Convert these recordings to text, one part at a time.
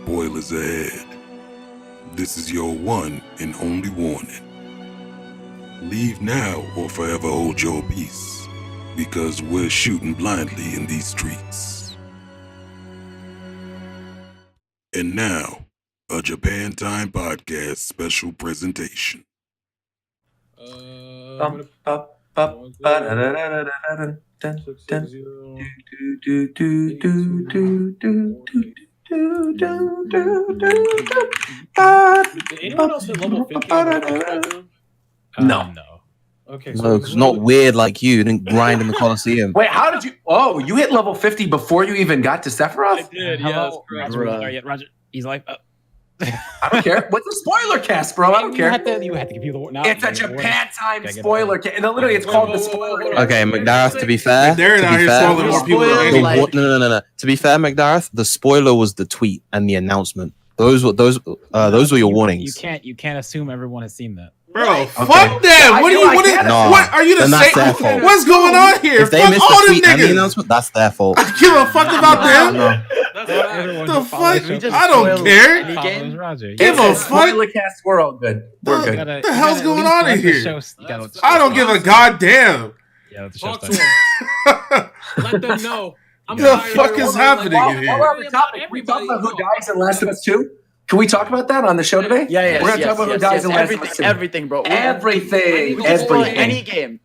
spoilers ahead. This is your one and only warning. Leave now or forever hold your peace, because we're shooting blindly in these streets. And now, a Japan Time Podcast special presentation. Anyone else hit level 50 on the No. Okay. No, it's not weird like you didn't grind in the Coliseum. Wait, how did you? Oh, you hit level 50 before you even got to Sephiroth? I did, yeah, that's correct. Roger, he's like, I don't care. What's a spoiler cast, bro? I don't care. You have to give you the now. It's a Japan Time spoiler cast. And literally, it's called the spoiler cast. Okay, McDareth, to be fair, They're out here spoiling more people than the, anyone. no. To be fair, McDareth, the spoiler was the tweet and the announcement. Those were your warnings. You can't assume everyone has seen that. Bro, fuck them. No, what are you the then that's their same? fault. What's going on here? If they Fuck missed all the them tweet and the niggas. announcement, that's their fault. I give a fuck about them. The fuck? I don't care. Give a fuck. Spoiler cast, we're all good. We're good. What the hell's going on in here? I don't give a goddamn. Talk to them. Let them know. The fuck is happening in While we're on the topic, can we talk about who dies in Last of Us 2? Can we talk about that on the show today? Yeah. We're gonna talk about who dies in Last of Us 2. Everything, bro. Everything.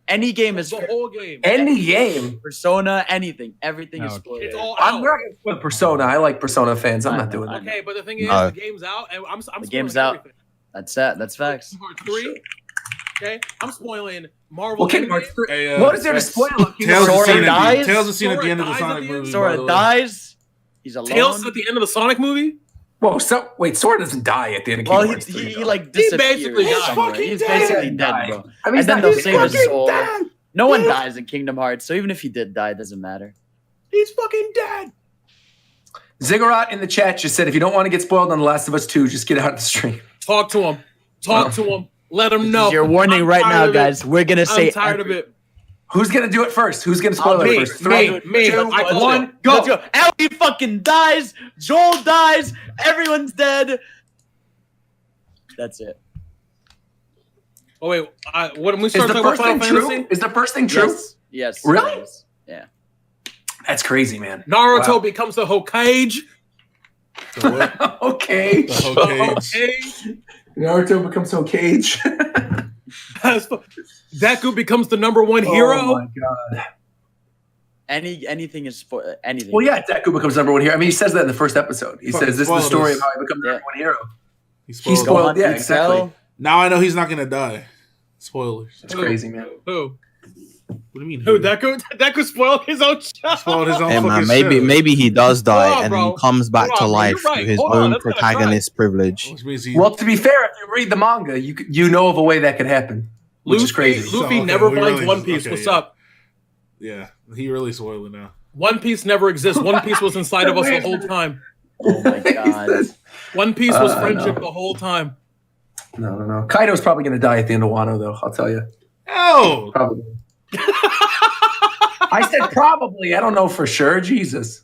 Any game is The whole game. Any game. Persona, anything. Everything is Okay. spoiled. It's all I'm out. not gonna spoil Persona. I like Persona fans. I'm not doing that. Okay, but the thing is, No. the game's out, and I'm The game's out. That's it. That's facts. Kingdom Hearts 3. Okay, I'm spoiling Marvel. Well, Kingdom Hearts 3. Hey, What is there to spoil? Kingdom Tails Hearts is seen dies? Tails is seen at the Sora end of the dies Sonic at the end? movie. by Sora the way. dies. He's alone. Tails at the end of the Sonic movie. Whoa, so wait, Sora doesn't die at the end of Well, Kingdom Hearts 3. he like He disappears. basically died. somewhere. He's He's fucking basically dead. dead, bro. I mean, And then he's they'll not- save his he's soul. fucking dead. No one dies in Kingdom Hearts, so even if he did die, it doesn't matter. He's fucking dead. Ziggurat in the chat just said, if you don't want to get spoiled on The Last of Us 2, just get out of the stream. Talk to him. Talk to him. Let him know. Your warning I'm right tired now, of it. guys. We're gonna say I'm tired of it. Who's going to do it first? Who's going to spoil Me, it first? 3, me. 2, I called 1, it. go. Let's go. Ellie fucking dies. Joel dies. Everyone's dead. That's it. Oh wait, what? We Is start the talking about first Final thing true? Fantasy. Is the first thing true? Yes. Really? Yes. Yeah. That's crazy, man. Naruto Wow. becomes the Hokage. The what? Okay. The whole cage. Hokage. Naruto becomes Hokage. Deku becomes the #1 hero. Oh my god. Anything is for anything. Well, yeah, Deku becomes #1 hero. I mean, he says that in the first episode. He says, this is the story of how I become the #1 hero. He's He's spoiled. spoiled. Yeah, exactly. Tell. Now I know he's not gonna die. Spoilers. That's crazy, man. Who? What do you mean? Who? Deku? Deku spoiled his own child. Spoiled his own Hey man, fucking shit. maybe he does die Hold on, and bro. he comes back Hold to on, bro. life You're right. through his Hold on, own that's not protagonist privilege. Which means he. Well, to be fair, if you read the manga, you know of a way that could happen, which is crazy. Luffy So, okay, never we finds really- One Piece. okay, What's yeah. up? Yeah, he really spoiled it now. One Piece never exists. One Piece was inside of us the whole time. Oh my god. One Piece was No. friendship the whole time. No. Kaido's probably going to die at the end of Wano, though. I'll tell you. Oh, Probably. I said probably. I don't know for sure. Jesus.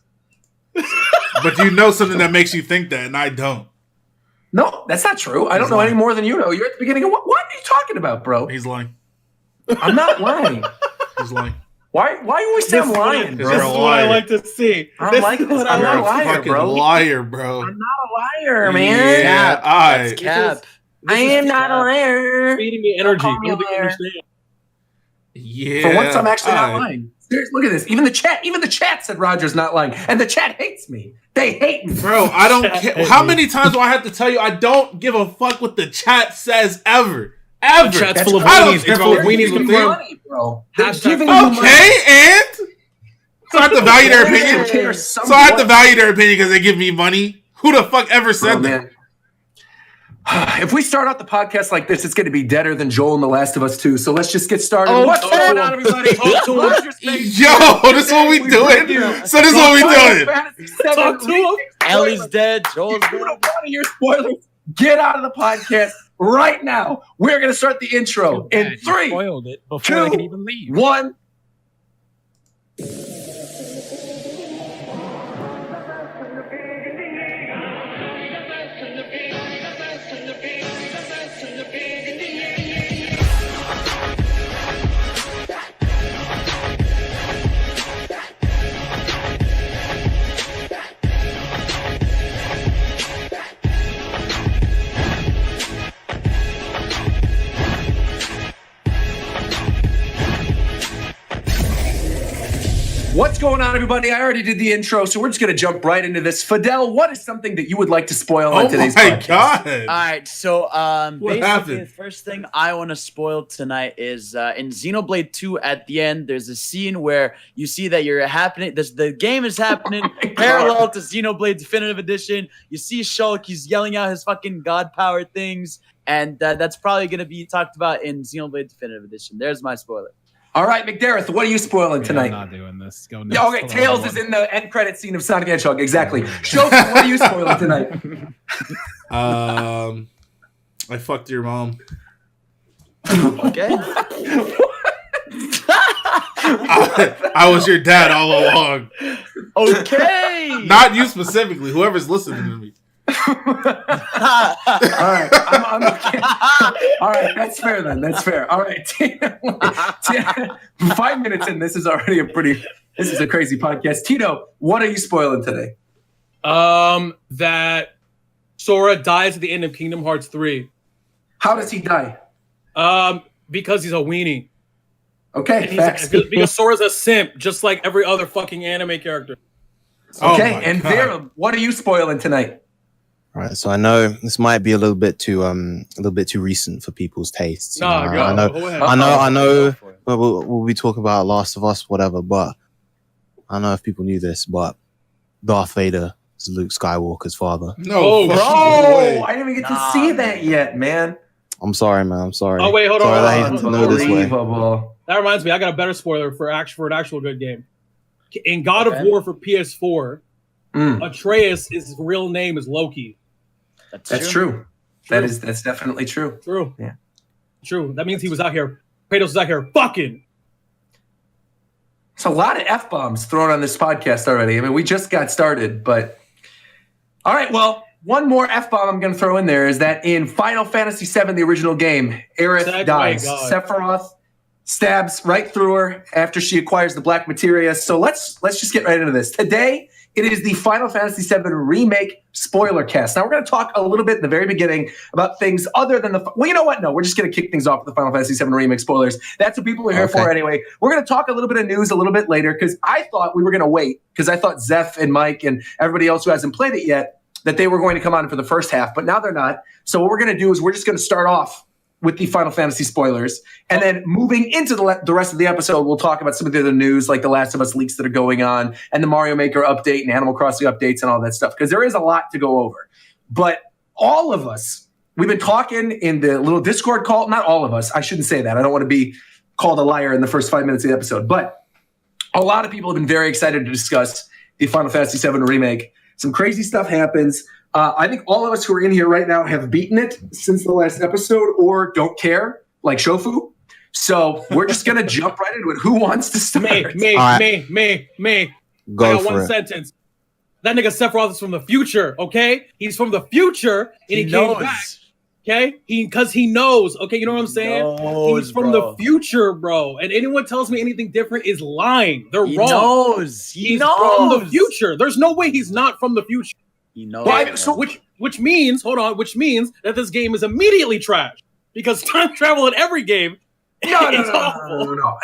but you know something that makes you think that, and I don't. No, that's not true. I don't He's know lying. any more than you know. You're at the beginning of what? What are you talking about, bro? He's lying. I'm not lying. He's lying. Why you always say I'm lying, This bro? is This is what I liar. like to see. I don't This like is this. what I I'm not You're a a like. liar, fucking bro. liar, bro. I'm not a liar, man. Yeah, That's I. cap. I am not a liar. Feeding me energy. Don't call me I a don't think you liar. understand. Yeah. For once, I'm actually not aight. lying. Seriously, look at this. Even the chat said Roger's not lying, and the chat hates me. They hate me. Bro, I don't care. How many times do I have to tell you I don't give a fuck what the chat says ever? Ever. The chat's That's full of I don't weenies. care It's full of what weenies you with think. them. Money, bro. They're Hashtag- giving you money. Okay, and so I have to value their opinion. Okay. So I have to value their opinion because they give me money. Who the fuck ever said Oh, that? man. If we start out the podcast like this, it's going to be deader than Joel in The Last of Us 2. So let's just get started. Oh, What's talk going to on, him. everybody? Talk to him. Roger's face. Yo, this is what we doing? So this is what we doing? Talk to him. Ellie's dead. Joel's If you dead. don't want to hear spoilers, get out of the podcast right now. We're going to start the intro in 3, Spoiled it before two, they could even leave. 1. What's going on, everybody? I already did the intro, so we're just going to jump right into this. Fidel, what is something that you would like to spoil on today's podcast? God. All right, so basically happened? the first thing I want to spoil tonight is in Xenoblade 2 at the end, there's a scene where you see that the game is happening parallel to Xenoblade Definitive Edition. You see Shulk, he's yelling out his fucking god power things, and that's probably going to be talked about in Xenoblade Definitive Edition. There's my spoiler. All right, McDareth, what are you spoiling tonight? I'm not doing this. Go Yeah, okay, Tails is in the end credit scene of Sonic the Hedgehog. Exactly. Shofu, what are you spoiling tonight? I fucked your mom. Okay. I was your dad all along. Okay. Not you specifically. Whoever's listening to me. All right, I'm okay. All right, that's fair then. That's fair. All right, 5 minutes in, this is already this is a crazy podcast. Tito, what are you spoiling today? That Sora dies at the end of Kingdom Hearts 3. How does he die? Because he's a weenie. Okay, facts. Because Sora's a simp, just like every other fucking anime character. Okay, and Vera, what are you spoiling tonight? All right, so I know this might be a little bit too recent for people's tastes. I know. We'll be talking about Last of Us, whatever. But I don't know if people knew this, but Darth Vader is Luke Skywalker's father. No, bro, I didn't even get to see that yet, man. I'm sorry, man. I'm sorry. Oh wait, hold on. Sorry that I didn't know this way. Unbelievable. That reminds me, I got a better spoiler for an actual good game. In God of War for PS4, Atreus, his real name is Loki. That's true. That's definitely true. True. Yeah. True. That means he was out here. Kratos was out here fucking. It's a lot of F-bombs thrown on this podcast already. I mean, we just got started, but all right, well, one more F-bomb I'm going to throw in there is that in Final Fantasy VII, the original game, Aerith dies. Sephiroth stabs right through her after she acquires the black materia. So let's just get right into this. Today, it is the Final Fantasy VII Remake spoiler cast. Now, we're going to talk a little bit in the very beginning about things other than well, you know what? No, we're just going to kick things off with the Final Fantasy VII Remake spoilers. That's what people are here for anyway. We're going to talk a little bit of news a little bit later because I thought we were going to wait because I thought Zeph and Mike and everybody else who hasn't played it yet that they were going to come on for the first half, but now they're not. So what we're going to do is we're just going to start off with the Final Fantasy spoilers. And then moving into the rest of the episode, we'll talk about some of the other news, like the Last of Us leaks that are going on, and the Mario Maker update and Animal Crossing updates and all that stuff, because there is a lot to go over. But all of us, we've been talking in the little Discord call, not all of us, I shouldn't say that. I don't want to be called a liar in the first 5 minutes of the episode. But a lot of people have been very excited to discuss the Final Fantasy VII Remake. Some crazy stuff happens. I think all of us who are in here right now have beaten it since the last episode or don't care, like Shofu. So we're just going to jump right into it. Who wants to start? Me. Go I got for one it. sentence. That nigga Sephiroth is from the future, okay? He's from the future, and he came back, okay? Because he knows, okay? You know what I'm saying? He's from the future, bro. And anyone tells me anything different is lying. They're wrong. He's from the future. There's no way he's not from the future. He knows. Which means that this game is immediately trash because time travel in every game is awful. No.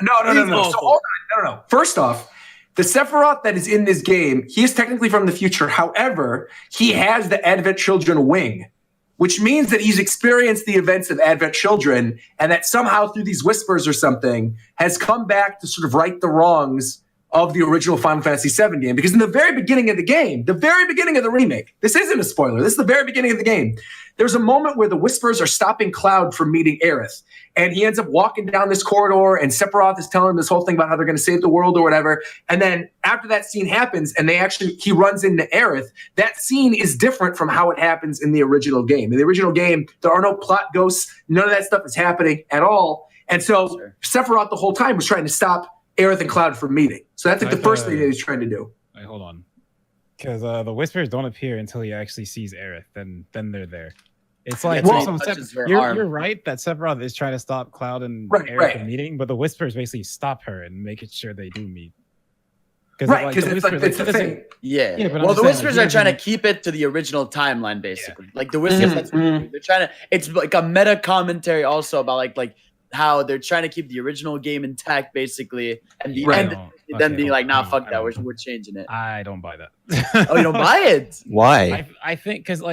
So hold on. No. First off, the Sephiroth that is in this game, he is technically from the future. However, he has the Advent Children wing, which means that he's experienced the events of Advent Children and that somehow through these whispers or something has come back to sort of right the wrongs of the original Final Fantasy VII game. Because in the very beginning of the game, the very beginning of the remake, this isn't a spoiler, this is the very beginning of the game, there's a moment where the Whispers are stopping Cloud from meeting Aerith. And he ends up walking down this corridor and Sephiroth is telling him this whole thing about how they're going to save the world or whatever. And then after that scene happens and he runs into Aerith, that scene is different from how it happens in the original game. In the original game, there are no plot ghosts. None of that stuff is happening at all. And so Sephiroth the whole time was trying to stop Aerith and Cloud from meeting. So that's like the first thing that he's trying to do. Wait, hold on. Because the Whispers don't appear until he actually sees Aerith. Then they're there. It's like you're right that Sephiroth is trying to stop Cloud and Aerith from meeting, but the Whispers basically stop her and make it sure they do meet. Right, because it's the thing. Yeah. Well, the Whispers are trying to keep it to the original timeline, basically. Like the Whispers, they're trying to. It's like a meta commentary also about like how they're trying to keep the original game intact, basically, and the end, then being like, "Nah, fuck that, we're changing it." I don't buy that. Oh, you don't buy it? Why? I think because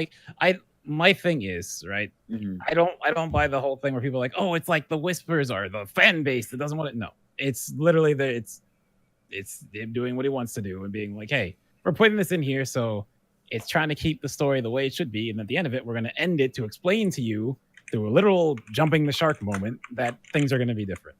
my thing is right. Mm-hmm. I don't buy the whole thing where people are like, oh, it's like the Whispers are the fan base that doesn't want it. No, it's literally it's him doing what he wants to do and being like, hey, we're putting this in here, so it's trying to keep the story the way it should be, and at the end of it, we're going to end it to explain to you through a literal jumping the shark moment that things are going to be different.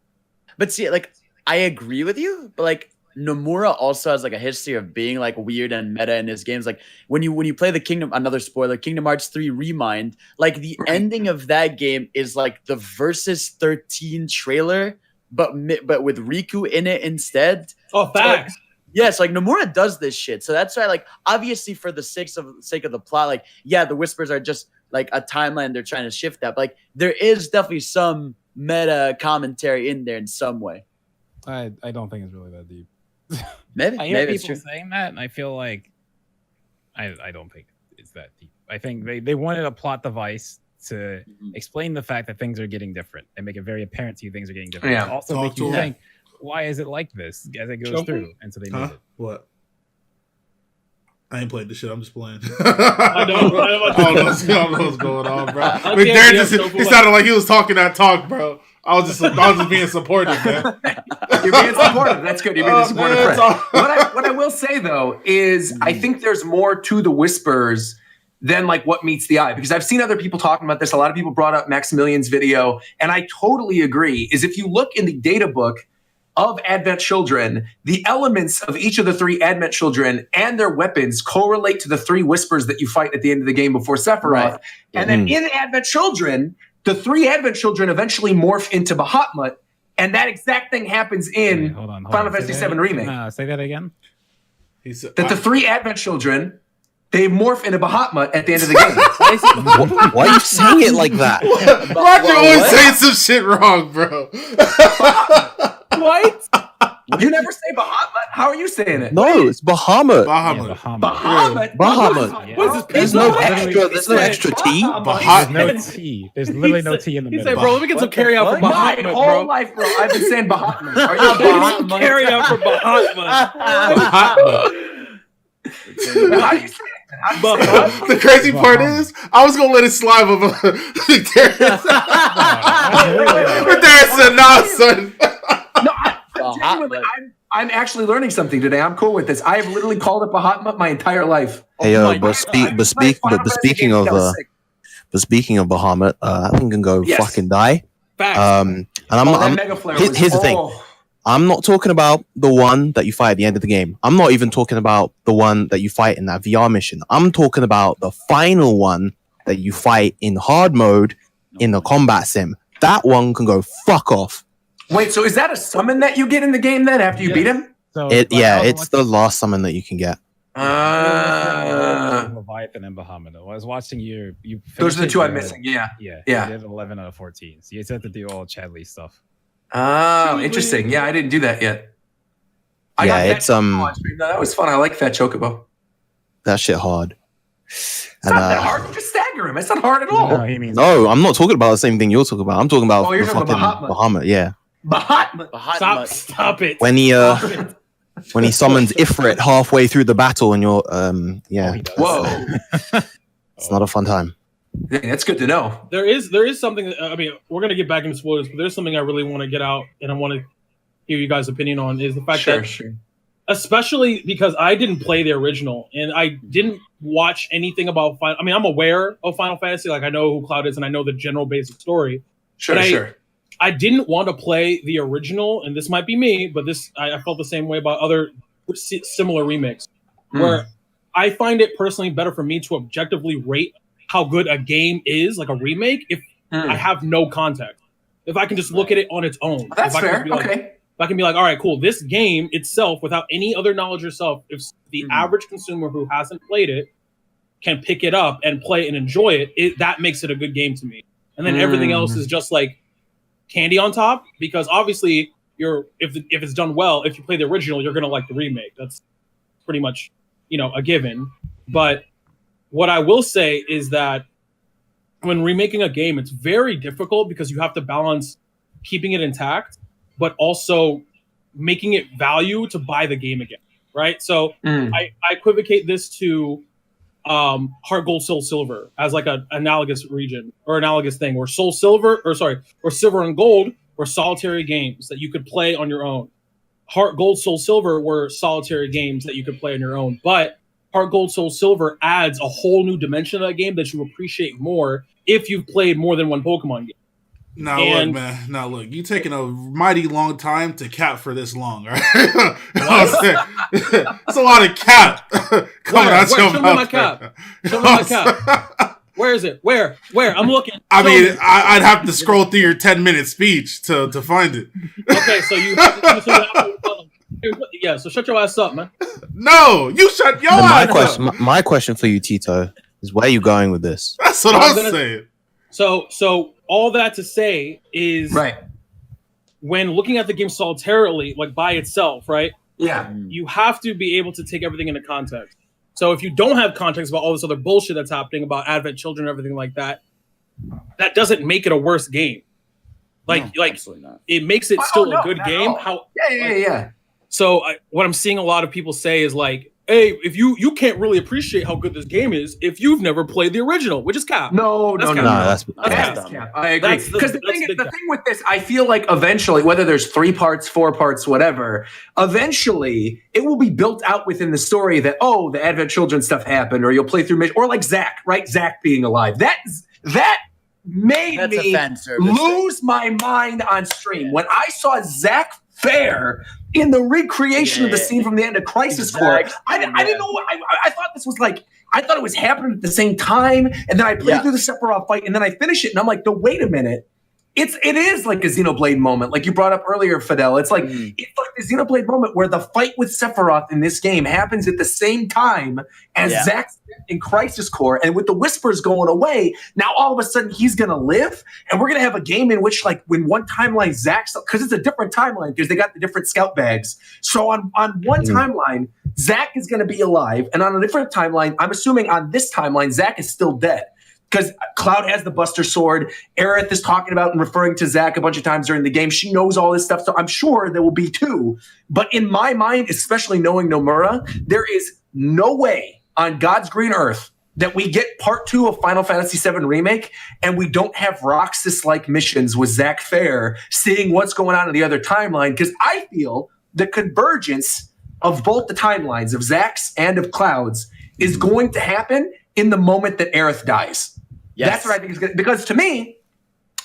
But see, like, I agree with you, but like Nomura also has like a history of being like weird and meta in his games. Like when you play the Kingdom Hearts 3 Remind, like the ending of that game is like the Versus 13 trailer, but with Riku in it instead. Oh, facts. Yes, like Nomura does this shit. So that's why, like, obviously for the sake of the plot, like, yeah, the Whispers are just like a timeline. They're trying to shift that. But like, there is definitely some meta commentary in there in some way. I don't think it's really that deep. Maybe I hear people saying that, and I feel like I don't think it's that deep. I think they wanted a plot device to explain the fact that things are getting different and make it very apparent to you things are getting different. Yeah. Also make you think, why is it like this as it goes through? And so they made it. What? I ain't played this shit. I'm just playing. I don't know what's going on, bro. McDareth he sounded like he was talking that talk, bro. I was just being supportive, man. You're being supportive. That's good. You're being a supportive friend. What I will say though is I think there's more to the Whispers than like what meets the eye, because I've seen other people talking about this. A lot of people brought up Maximilian's video, and I totally agree. Is if you look in the data book of Advent Children, the elements of each of the 3 Advent Children and their weapons correlate to the 3 Whispers that you fight at the end of the game before Sephiroth. Right. And then in Advent Children, the 3 Advent Children eventually morph into BahaTmut, and that exact thing happens in Final Fantasy VII Remake. Say that again? That the 3 Advent Children, they morph into BahaTmut at the end of the game. Why are you saying it like that? Roger always saying some shit wrong, bro. What? You never say BahaTmut? How are you saying it? No, it's BahaTmut. BahaTmut. What is this? There's no extra T. There's no T. There's literally no T in the middle. He said, bro, let me get some carry out for BahaTmut, My bro. whole life, bro, I've been saying BahaTmut. Are you BahaTmut? Carry out for BahaTmut. How do you say it? The crazy part is, I was gonna let it slide, but McDareth said, "Nah, son." No, I'm actually learning something today. I'm cool with this. I have literally called it BahaTmut my entire life. Hey, but speaking of BahaTmut, I think can go fucking die. And here's the thing. I'm not talking about the one that you fight at the end of the game. I'm not even talking about the one that you fight in that VR mission. I'm talking about the final one that you fight in hard mode in the combat sim. That one can go fuck off. Wait, so is that a summon that you get in the game then after you beat him? So, it's the last summon that you can get. Leviathan and Bahamut. I was watching you. Those are the 2 I'm missing. Yeah. You did 11 out of 14. So you had to do all Chadley stuff. Oh, interesting. Yeah, I didn't do that yet. That was fun. I like Fat Chocobo. That shit hard. It's not that hard. You just stagger him. It's not hard at all. No, I'm not talking about the same thing you're talking about. I'm talking about you're talking about BahaTmut. Yeah. BahaTmut. Stop it. When he summons Ifrit halfway through the battle, and you're Whoa. It's not a fun time. That's good to know. There is something. I mean, we're gonna get back into spoilers, but there's something I really want to get out, and I want to hear you guys' opinion on. Is the fact that, especially because I didn't play the original, and I didn't watch anything about Final. I mean, I'm aware of Final Fantasy, like I know who Cloud is, and I know the general basic story. I didn't want to play the original, and this might be me, but I felt the same way about other similar remakes, where I find it personally better for me to objectively rate how good a game is, like a remake, if I have no context. If I can just look at it on its own. That's fair. If I can be like, all right, cool. This game itself, without any other knowledge yourself, if the average consumer who hasn't played it can pick it up and play and enjoy it, that makes it a good game to me. And then everything else is just like candy on top, because obviously if it's done well, if you play the original, you're gonna like the remake. That's pretty much a given. But what I will say is that when remaking a game, it's very difficult because you have to balance keeping it intact, but also making it value to buy the game again, right? So I equivocate this to Heart Gold Soul Silver as like an analogous region or analogous thing, where Silver and Gold were solitary games that you could play on your own. Heart Gold Soul Silver were solitary games that you could play on your own, but Heart Gold Soul Silver adds a whole new dimension to that game that you appreciate more if you've played more than one Pokemon game. Look, man. Now, look, you taking a mighty long time to cap for this long, right? It's a lot of cap coming out your mouth. Show me my cap. Show me my cap. Where is it? Where? I'm looking. I mean, I'd have to scroll through your 10-minute speech to find it. Okay, so so shut your ass up, man. No, you shut your ass up. My question for you, Tito, is where are you going with this? That's what I'm saying. So all that to say is, right, when looking at the game solitarily, like by itself, right? Yeah. You have to be able to take everything into context. So if you don't have context about all this other bullshit that's happening about Advent Children and everything like that, that doesn't make it a worse game. It makes it still a good game. Yeah. So what I'm seeing a lot of people say is like, hey, if you can't really appreciate how good this game is if you've never played the original, which is cap. No. That's cap. I agree. Because the thing with this, I feel like eventually, whether there's 3 parts, 4 parts, whatever, eventually it will be built out within the story that, the Advent Children stuff happened, or you'll play through mission, or like Zack, right? Zack being alive. That made me lose my mind on stream. When I saw Zack Fair in the recreation of the scene from the end of Crisis Core, I didn't know what I thought this was like. I thought it was happening at the same time, and then I played through the Sephiroth fight, and then I finish it, and I'm like, no, wait a minute. It is like a Xenoblade moment, like you brought up earlier, Fidel. It's like the Xenoblade moment where the fight with Sephiroth in this game happens at the same time as Zack's in Crisis Core, and with the whispers going away, now all of a sudden he's gonna live, and we're gonna have a game in which, like, when one timeline Zack's, because it's a different timeline because they got the different scout bags. So on one timeline, Zack is gonna be alive, and on a different timeline, I'm assuming on this timeline, Zack is still dead. Because Cloud has the Buster Sword. Aerith is talking about and referring to Zack a bunch of times during the game. She knows all this stuff, so I'm sure there will be 2. But in my mind, especially knowing Nomura, there is no way on God's green earth that we get part 2 of Final Fantasy VII Remake and we don't have Roxas-like missions with Zack Fair seeing what's going on in the other timeline. Because I feel the convergence of both the timelines, of Zack's and of Cloud's, is going to happen in the moment that Aerith dies. Yes. That's what I think is good. Because to me,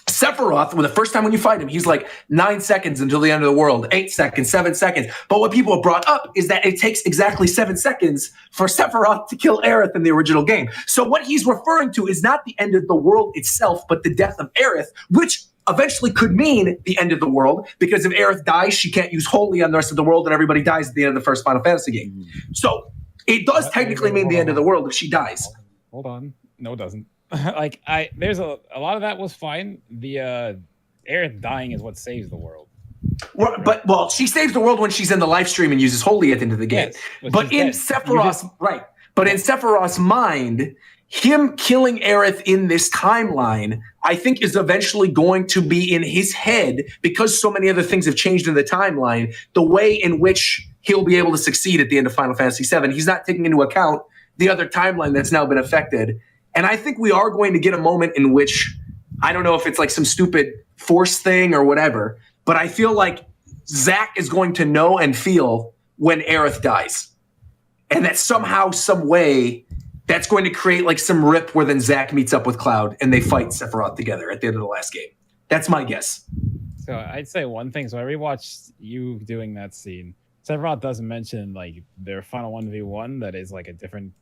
Sephiroth, the first time when you fight him, he's like 9 seconds until the end of the world, 8 seconds, 7 seconds. But what people have brought up is that it takes exactly 7 seconds for Sephiroth to kill Aerith in the original game. So what he's referring to is not the end of the world itself, but the death of Aerith, which eventually could mean the end of the world, because if Aerith dies, she can't use Holy on the rest of the world, and everybody dies at the end of the first Final Fantasy game. So it does technically mean the end of the world if she dies. Hold on. No, it doesn't. There's a lot of that was fine. The Aerith dying is what saves the world. Well, she saves the world when she's in the live stream and uses Holy at the end of the game. Yes, but in Sephiroth's But in Sephiroth's mind, him killing Aerith in this timeline, I think, is eventually going to be in his head, because so many other things have changed in the timeline, the way in which he'll be able to succeed at the end of Final Fantasy VII. He's not taking into account the other timeline that's now been affected. And I think we are going to get a moment in which, I don't know if it's like some stupid force thing or whatever, but I feel like Zack is going to know and feel when Aerith dies. And that somehow, some way, that's going to create like some rip where then Zack meets up with Cloud and they fight Sephiroth together at the end of the last game. That's my guess. So I'd say one thing. So I rewatched you doing that scene. Sephiroth doesn't mention like their final 1v1 that is like a different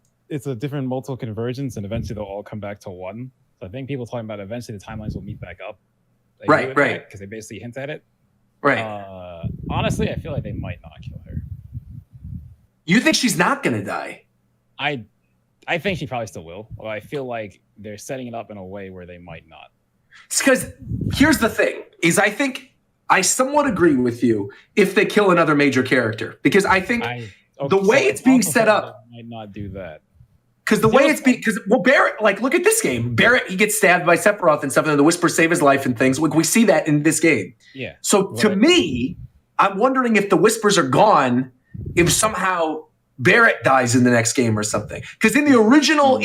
multiple convergence, and eventually they'll all come back to one. So I think people talking about eventually the timelines will meet back up. Right. Because they basically hint at it. Right. Honestly, I feel like they might not kill her. You think she's not going to die? I think she probably still will. Well, I feel like they're setting it up in a way where they might not. It's because here's the thing: is I think I somewhat agree with you if they kill another major character, because I think the way it's being set up might not do that. Because the way it's because Barrett, like, look at this game. Barrett, he gets stabbed by Sephiroth and stuff, and the Whispers save his life and things. Like, we see that in this game. Yeah. So to me, I'm wondering if the Whispers are gone, if somehow Barrett dies in the next game or something. Because in the original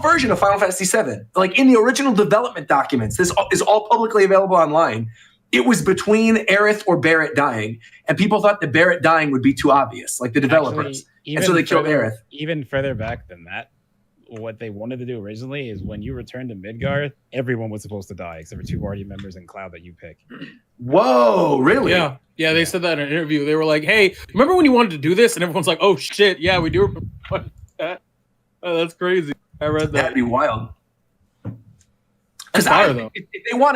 version of Final Fantasy VII, like in the original development documents, this is all publicly available online. It was between Aerith or Barrett dying, and people thought that Barrett dying would be too obvious, like the developers. And so they killed Aerith. Even further back than that, what they wanted to do originally is when you return to Midgar, everyone was supposed to die except for 2 party members in Cloud that you pick. Whoa, really? Yeah, they said that in an interview. They were like, "Hey, remember when you wanted to do this?" And everyone's like, "Oh shit, yeah, we do." Oh, that's crazy. I read that. That'd be wild. Because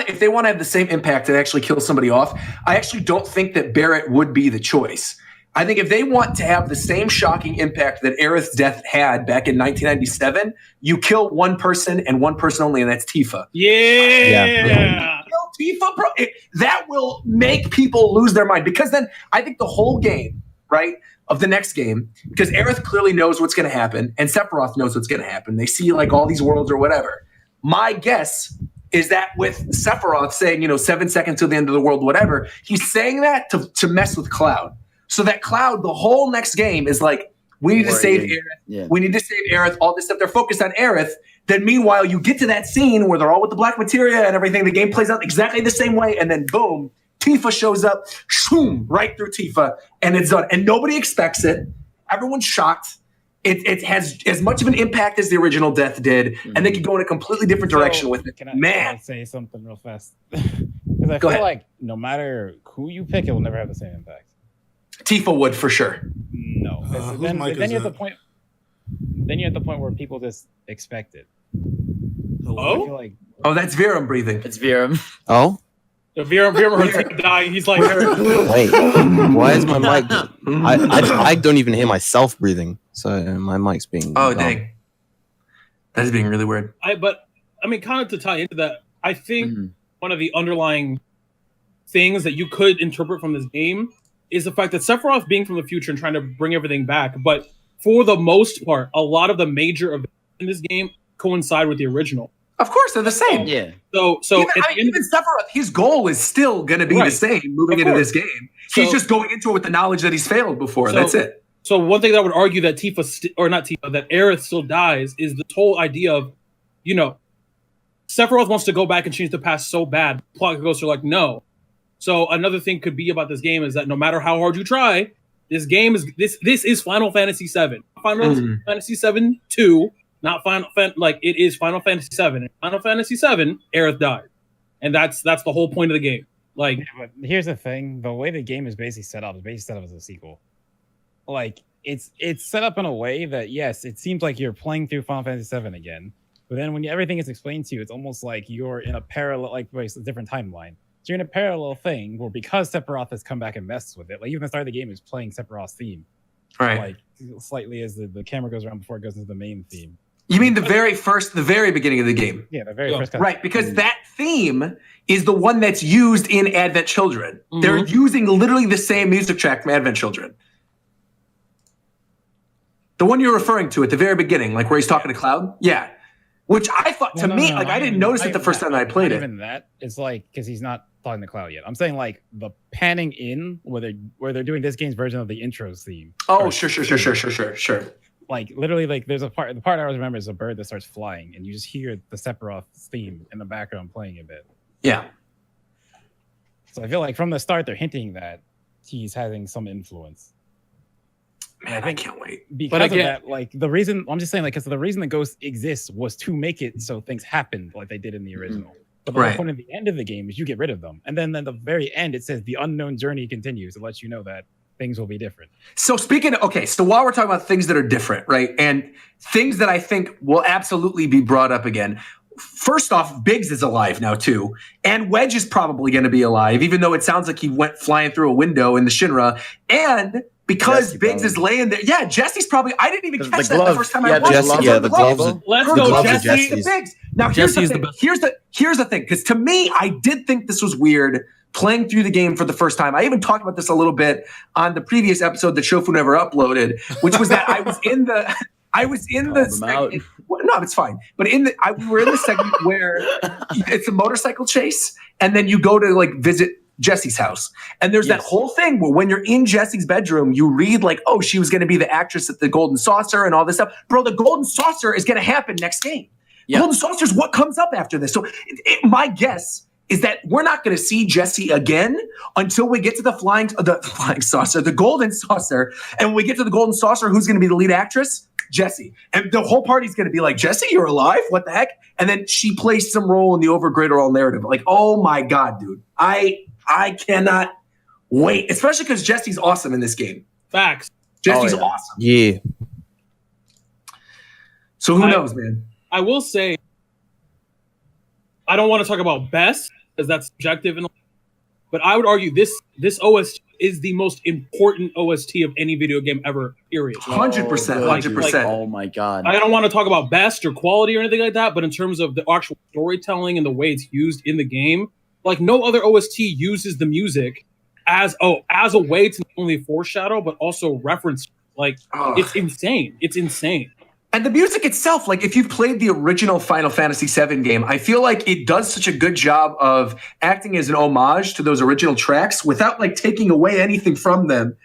if they want to have the same impact and actually kill somebody off, I actually don't think that Barrett would be the choice. I think if they want to have the same shocking impact that Aerith's death had back in 1997, you kill one person and one person only, and that's Tifa. Yeah. Kill Tifa, bro. That will make people lose their mind, because then I think the whole game, right, of the next game, because Aerith clearly knows what's going to happen, and Sephiroth knows what's going to happen. They see like all these worlds or whatever. My guess is that with Sephiroth saying, 7 seconds till the end of the world, whatever, he's saying that to mess with Cloud. So that Cloud, the whole next game is like, we need to save Aerith. Yeah. We need to save Aerith. All this stuff. They're focused on Aerith. Then meanwhile, you get to that scene where they're all with the black materia and everything. The game plays out exactly the same way. And then boom, Tifa shows up, shoom, right through Tifa. And it's done. And nobody expects it. Everyone's shocked. It has as much of an impact as the original death did. Mm-hmm. And they could go in a completely different direction with it. Can I say something real fast? Because I feel like no matter who you pick, it will never have the same impact. Tifa would for sure. No, then you're at the point. Then you're at the point where people just expect it. Oh, that's Virum breathing. It's Virum. Oh, Virum heard dying. He's like, wait, why is my mic? I don't even hear myself breathing, so my mic's being. Oh dang, that is being really weird. But kind of to tie into that, I think one of the underlying things that you could interpret from this game is the fact that Sephiroth being from the future and trying to bring everything back, but for the most part, a lot of the major events in this game coincide with the original. Of course, they're the same. Yeah. So even Sephiroth, his goal is still going to be the same moving into this game. He's just going into it with the knowledge that he's failed before. That's it. So one thing that I would argue that that Aerith still dies is this whole idea of, Sephiroth wants to go back and change the past so bad. Plot goes to like, no. So another thing could be about this game is that no matter how hard you try, this game is this is Final Fantasy VII. Final Fantasy VII 2, not it is Final Fantasy VII. In Final Fantasy VII, Aerith died, and that's the whole point of the game. Like, but here's the thing: the way the game is basically set up as a sequel. Like, it's set up in a way that yes, it seems like you're playing through Final Fantasy VII again, but then when everything is explained to you, it's almost like you're in a parallel, a different timeline. You're in a parallel thing where because Sephiroth has come back and messed with it, like even the start of the game is playing Sephiroth's theme. Right. Like slightly as the camera goes around before it goes into the main theme. You mean the very beginning of the game? Yeah, the very first. Right, because that theme is the one that's used in Advent Children. Mm-hmm. They're using literally the same music track from Advent Children. The one you're referring to at the very beginning, like where he's talking to Cloud? Yeah. Which I thought, I didn't notice it the first time I played it. Even that, it's like, because he's not talking to Cloud yet. I'm saying like the panning in where they're doing this game's version of the intros theme. Oh, sure. Like literally, like there's the part I always remember is a bird that starts flying, and you just hear the Sephiroth theme in the background playing a bit. Yeah. So I feel like from the start they're hinting that he's having some influence. Man, I can't wait. Because of that, like the reason I'm just saying, like, because the reason the ghost exists was to make it so things happened like they did in the original. But the point at the end of the game is you get rid of them, and then at the very end it says the unknown journey continues. It lets you know that things will be different. So so while we're talking about things that are different, right, and things that I think will absolutely be brought up again. First off, Biggs is alive now too, and Wedge is probably going to be alive, even though it sounds like he went flying through a window in the Shinra, and because Jesse Biggs is laying there. Yeah, Jesse's probably. I didn't even catch that the first time I watched it. The gloves. Let's go, Jesse. Biggs. Now here's the thing. Here's the thing. Because to me, I did think this was weird playing through the game for the first time. I even talked about this a little bit on the previous episode that Shofu never uploaded, which was that I I was in the segment. No, it's fine. But we're in the segment where it's a motorcycle chase, and then you go to like visit Jesse's house, and there's that whole thing where when you're in Jesse's bedroom, you read like, oh, she was going to be the actress at the Golden Saucer and all this stuff. Bro, the Golden Saucer is going to happen next game. Yeah. Golden Saucer is what comes up after this. So my guess is that we're not going to see Jesse again until we get to the flying saucer, the Golden Saucer. And when we get to the Golden Saucer, who's going to be the lead actress? Jesse. And the whole party's going to be like, Jesse, you're alive? What the heck? And then she plays some role in the overall narrative. Like, oh my God, dude. I cannot wait, especially because Jesse's awesome in this game. Facts. Jesse's awesome. Yeah. So who knows, man? I will say, I don't want to talk about best because that's subjective, but I would argue this OST is the most important OST of any video game ever. Period. 100%. 100%. Oh my God. I don't want to talk about best or quality or anything like that, but in terms of the actual storytelling and the way it's used in the game, like no other OST uses the music as a way to not only foreshadow but also reference. Like it's insane. It's insane. And the music itself, like if you've played the original Final Fantasy VII game, I feel like it does such a good job of acting as an homage to those original tracks without like taking away anything from them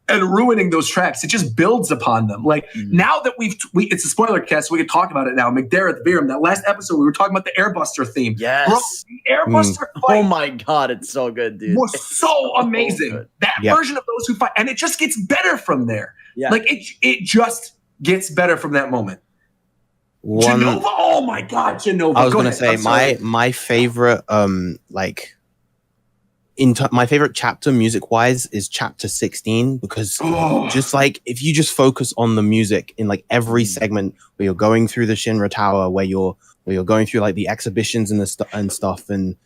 and ruining those tracks. It just builds upon them. Like now that it's a spoiler cast, so we can talk about it now. McDareth, VII, that last episode, we were talking about the Airbuster theme. Yes. Bro, the Airbuster fight. Oh my God, it's so good, dude. Was so amazing. So that version of those who fight, and it just gets better from there. Yeah. Like it just gets better from that moment. Genova, oh my God, Genova. I was gonna say my favorite my favorite chapter music wise is chapter 16 because just like if you just focus on the music in like every segment where you're going through the Shinra Tower, where you're going through like the exhibitions and and stuff, and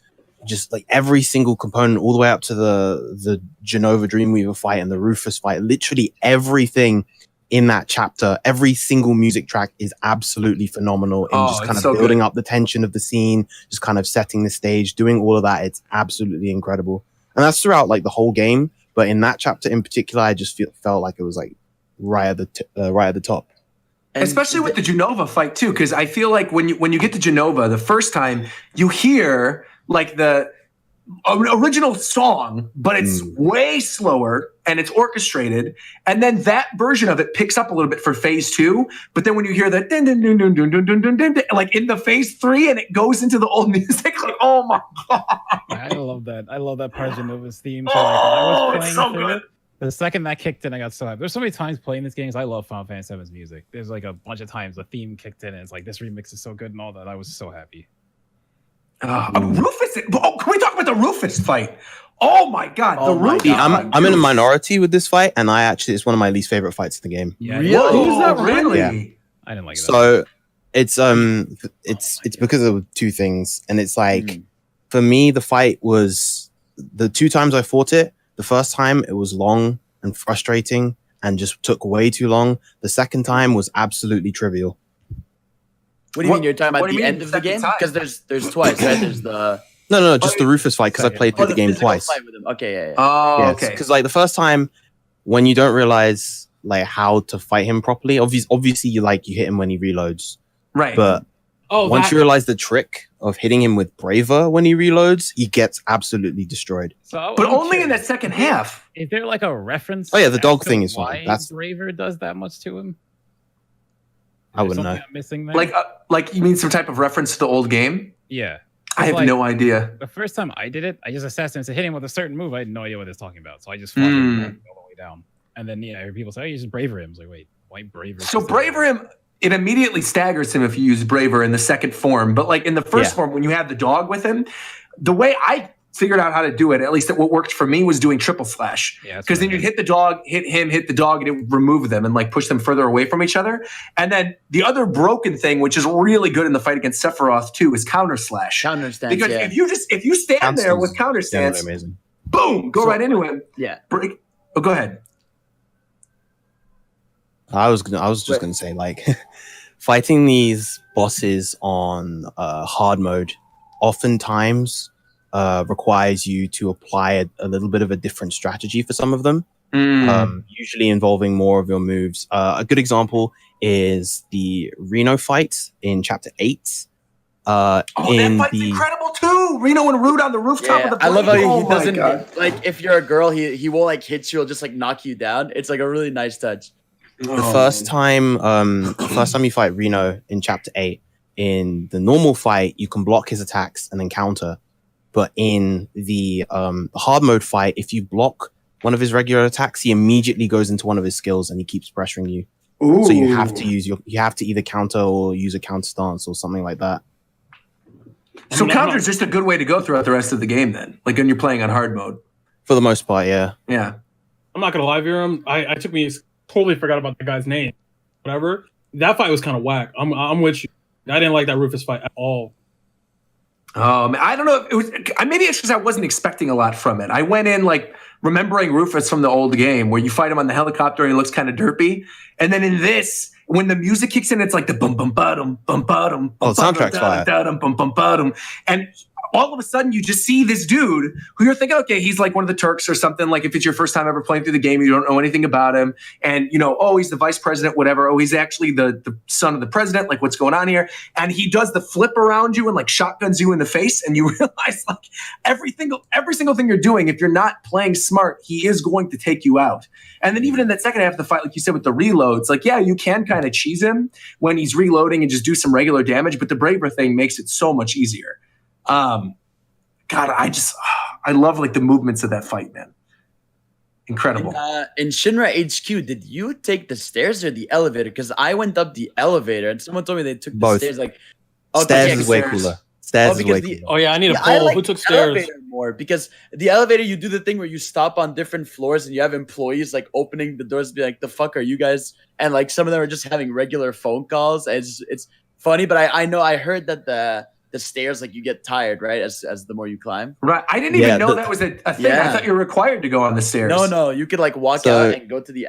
just like every single component all the way up to the Genova Dreamweaver fight and the Rufus fight, literally everything in that chapter, every single music track is absolutely phenomenal in just kind of building up the tension of the scene, just kind of setting the stage, doing all of that. It's absolutely incredible. And that's throughout like the whole game. But in that chapter in particular, I just felt like it was like right at the top. And especially with the Genova fight too, because I feel like when you get to Genova the first time, you hear like the original song, but it's way slower and it's orchestrated, and then that version of it picks up a little bit for phase 2. But then when you hear that dun, dun, dun, dun, dun, dun, dun, dun, dun, like in the phase 3, and it goes into the old music, like oh my God, I love that. I love that part of Genova's theme. So, like, I was playing so through it. The second that kicked in, I got so happy. There's so many times playing this game. I love Final Fantasy VII's music. There's like a bunch of times the theme kicked in, and it's like this remix is so good and all that. I was so happy. Rufus. Can we talk about the Rufus fight? Oh my God, the Rufus. I'm in a minority with this fight, and it's one of my least favorite fights in the game. Yeah, really? Who's that? Really? Yeah. I didn't like it. So it's because of two things, and it's like for me the fight was the 2 times I fought it. The first time it was long and frustrating and just took way too long. The second time was absolutely trivial. What do you mean you're talking about the end of the game? Because there's twice, right? There's the just the Rufus fight because I played through the game twice. Fight with him. Okay, yeah. Oh, okay. Because like the first time, when you don't realize like how to fight him properly, obviously you hit him when he reloads, right? But once you realize the trick of hitting him with Braver when he reloads, he gets absolutely destroyed. So, but only in that second half. Is there like a reference? Oh yeah, the dog thing is fine. That's Braver does that much to him. I wouldn't know. I'm missing there? Like you mean some type of reference to the old game? Yeah. I have no idea. The first time I did it, I just assessed him and said, hit him with a certain move. I had no idea what it's talking about. So I just followed him all the way down. And then, I hear people say, oh, you just Braver him. I was like, wait, why Braver? So Braver him, it immediately staggers him if you use Braver in the second form. But like in the first form, when you have the dog with him, the way I figured out how to do it, at least what worked for me, was doing triple slash. Because then you'd hit the dog, hit him, hit the dog, and it would remove them and like push them further away from each other. And then the other broken thing, which is really good in the fight against Sephiroth too, is counter slash. Counter stance. Because if you stand there with counter stance, boom, go right into him. Yeah. Break. Oh, go ahead. I was just gonna say, like, fighting these bosses on hard mode oftentimes requires you to apply a little bit of a different strategy for some of them, usually involving more of your moves. A good example is the Reno fight in chapter 8. That fight's incredible too. Reno and Root on the rooftop of the plane. I love how he doesn't like if you're a girl, he won't like hit you, he'll just like knock you down. It's like a really nice touch. The first time you fight Reno in chapter 8, in the normal fight, you can block his attacks and then counter. But in the hard mode fight, if you block one of his regular attacks, he immediately goes into one of his skills and he keeps pressuring you. Ooh. So you have to either counter or use a counter stance or something like that. So counter is just a good way to go throughout the rest of the game then, like when you're playing on hard mode. For the most part, yeah. Yeah. I'm not gonna lie, Viram. I totally forgot about the guy's name. Whatever. That fight was kind of whack. I'm with you. I didn't like that Rufus fight at all. I don't know. Maybe it's because I wasn't expecting a lot from it. I went in like remembering Rufus from the old game where you fight him on the helicopter and he looks kind of derpy. And then in this, when the music kicks in, it's like the bum bum bum bum bum. Oh, soundtrack's fire. Bum bum bum. And all of a sudden you just see this dude who you're thinking, okay, he's like one of the Turks or something. Like if it's your first time ever playing through the game, you don't know anything about him. And you know, oh, he's the vice president, whatever. Oh, he's actually the son of the president. Like what's going on here? And he does the flip around you and like shotguns you in the face. And you realize like every single thing you're doing, if you're not playing smart, he is going to take you out. And then even in that second half of the fight, like you said, with the reloads, like, yeah, you can kind of cheese him when he's reloading and just do some regular damage. But the Braver thing makes it so much easier. God, I love like the movements of that fight, man. Incredible. In Shinra HQ, did you take the stairs or the elevator? Because I went up the elevator and someone told me they took the stairs. Like, stairs is way cooler. Stairs is way cooler. Oh yeah, I need a poll. Like who took stairs? More because the elevator, you do the thing where you stop on different floors and you have employees like opening the doors, and be like, "The fuck are you guys?" And like some of them are just having regular phone calls. It's funny, but I heard that the stairs, like you get tired, right? As the more you climb. Right. I didn't even know that was a thing. Yeah. I thought you were required to go on the stairs. No. You could like walk out and go to the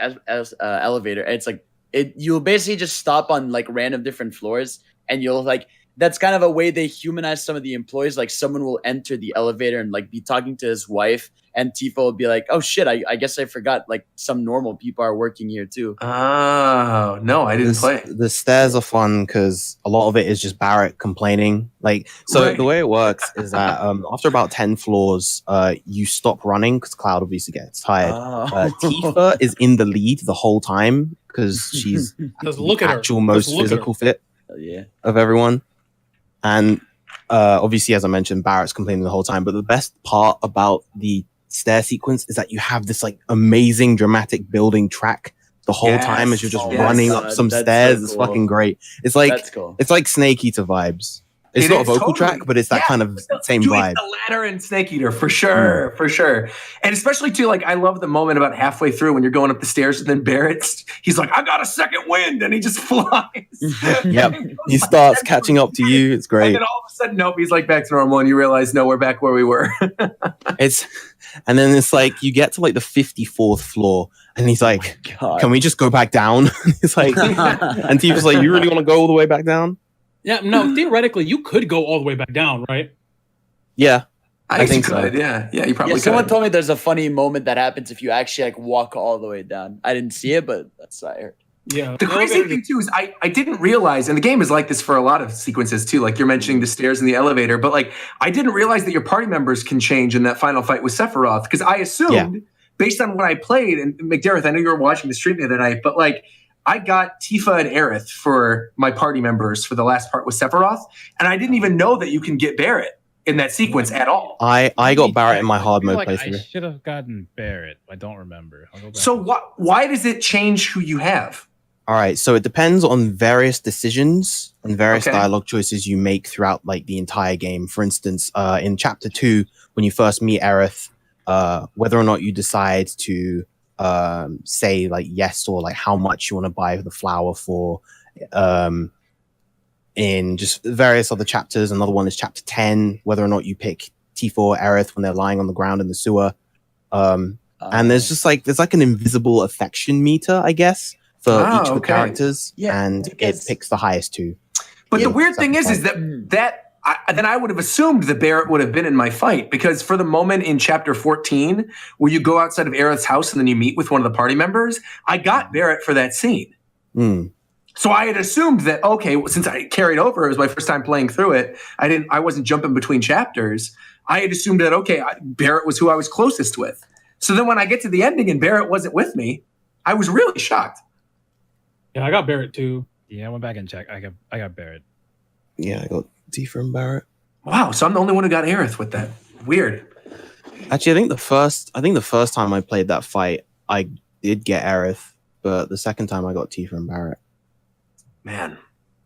elevator. And it's like, you'll basically just stop on like random different floors and you'll like, that's kind of a way they humanize some of the employees. Like someone will enter the elevator and like be talking to his wife and Tifo will be like, oh shit, I guess I forgot like some normal people are working here too. Oh, no, I didn't play. The stairs are fun because a lot of it is just Barrett complaining. Like, so right. The way it works is that after about 10 floors, you stop running because Cloud obviously gets tired. Tifa is in the lead the whole time because she's the actual most physical fit of everyone. And obviously, as I mentioned, Barrett's complaining the whole time. But the best part about the stair sequence is that you have this like amazing dramatic building track the whole time as you're just running up some stairs. So cool. It's fucking great. It's like it's like Snake Eater vibes. It's not a vocal track, but it's that kind of same vibe. The ladder and Snake Eater for sure, for sure. And especially too, like I love the moment about halfway through when you're going up the stairs and then he's like, I got a second wind, and he just flies. Yep, he starts catching up to you. It's great. And then all of a sudden, nope, he's like back to normal, and you realize, no, we're back where we were. And then it's like you get to like the 54th floor, and he's like, "Can we just go back down?" He's like, and Tifa's like, "You really want to go all the way back down?" Yeah, no, theoretically, you could go all the way back down, right? Yeah. I think so. Yeah, you probably could. Someone told me there's a funny moment that happens if you actually like walk all the way down. I didn't see it, but that's what I heard. Yeah. The crazy thing too is I didn't realize, and the game is like this for a lot of sequences too, like you're mentioning the stairs and the elevator, but like I didn't realize that your party members can change in that final fight with Sephiroth, because I assumed, based on what I played, and McDareth, I know you were watching the stream the other night, but like I got Tifa and Aerith for my party members for the last part with Sephiroth, and I didn't even know that you can get Barrett in that sequence at all. I got Barrett in my hard mode playthrough. I should have gotten Barrett. I don't remember. So why does it change who you have? All right, so it depends on various decisions and various dialogue choices you make throughout like the entire game. For instance, in Chapter 2, when you first meet Aerith, whether or not you decide to say like yes or like how much you want to buy the flower for, in just various other chapters. Another one is Chapter 10, whether or not you pick Tifa or Aerith when they're lying on the ground in the sewer. And there's like an invisible affection meter, I guess, for each of the characters, and it picks the highest two. But the weird thing is that then I would have assumed that Barrett would have been in my fight, because for the moment in Chapter 14, where you go outside of Aerith's house and then you meet with one of the party members, I got Barrett for that scene. So I had assumed that, okay, since I carried over, it was my first time playing through it. I wasn't jumping between chapters. I had assumed that, okay, Barrett was who I was closest with. So then when I get to the ending and Barrett wasn't with me, I was really shocked. Yeah, I got Barrett too. Yeah, I went back and checked. I got Barrett. Yeah, I got Tifa and Barrett. Wow, so I'm the only one who got Aerith with that. Weird. Actually, I think the first time I played that fight, I did get Aerith, but the second time I got Tifa and Barrett. Man.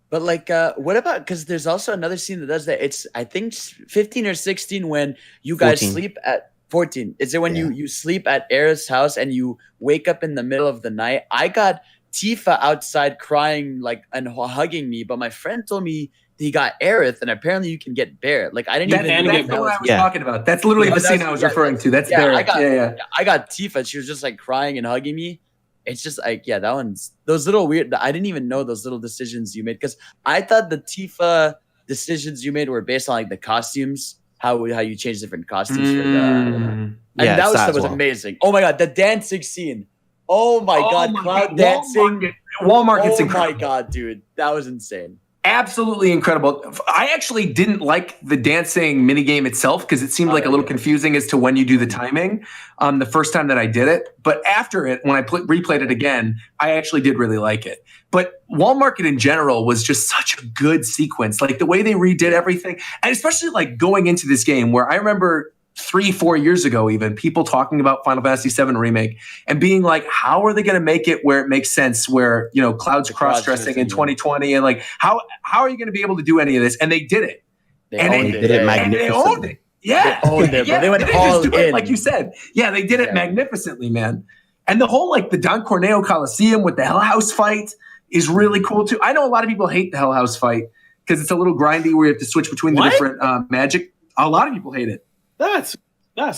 But like, what about, because there's also another scene that does that. It's, I think 15 or 16 when you guys 14. sleep at 14. Is it when you sleep at Aerith's house and you wake up in the middle of the night? I got Tifa outside crying like and hugging me, but my friend told me he got Aerith, and apparently you can get Barrett. Like I didn't even know that's the one I was talking about. That's literally the scene I was referring to. That's Barrett. I got Tifa. She was just like crying and hugging me. It's just like, that one's those little weird. I didn't even know those little decisions you made, because I thought the Tifa decisions you made were based on like the costumes, how you change different costumes for the. And that was amazing. Oh my god, the dancing scene. Oh my god, Cloud dancing. Walmart gets incredible. Oh my god, dude, that was insane. Absolutely incredible. I actually didn't like the dancing minigame itself because it seemed like a little confusing as to when you do the timing the first time that I did it. But after it, when I replayed it again, I actually did really like it. But Wall Market in general was just such a good sequence. Like the way they redid everything, and especially like going into this game where I remember 3-4 years ago, even people talking about Final Fantasy VII Remake and being like, how are they going to make it where it makes sense, where, you know, Cloud's cross-dressing in 2020, and like, how are you going to be able to do any of this? And they did it. They did it magnificently. Yeah. They owned it, bro. They went all in. Like you said. Yeah, they did it magnificently, man. And the whole, like, the Don Corneo Coliseum with the Hell House fight is really cool, too. I know a lot of people hate the Hell House fight because it's a little grindy where you have to switch between the different magic. A lot of people hate it. That's I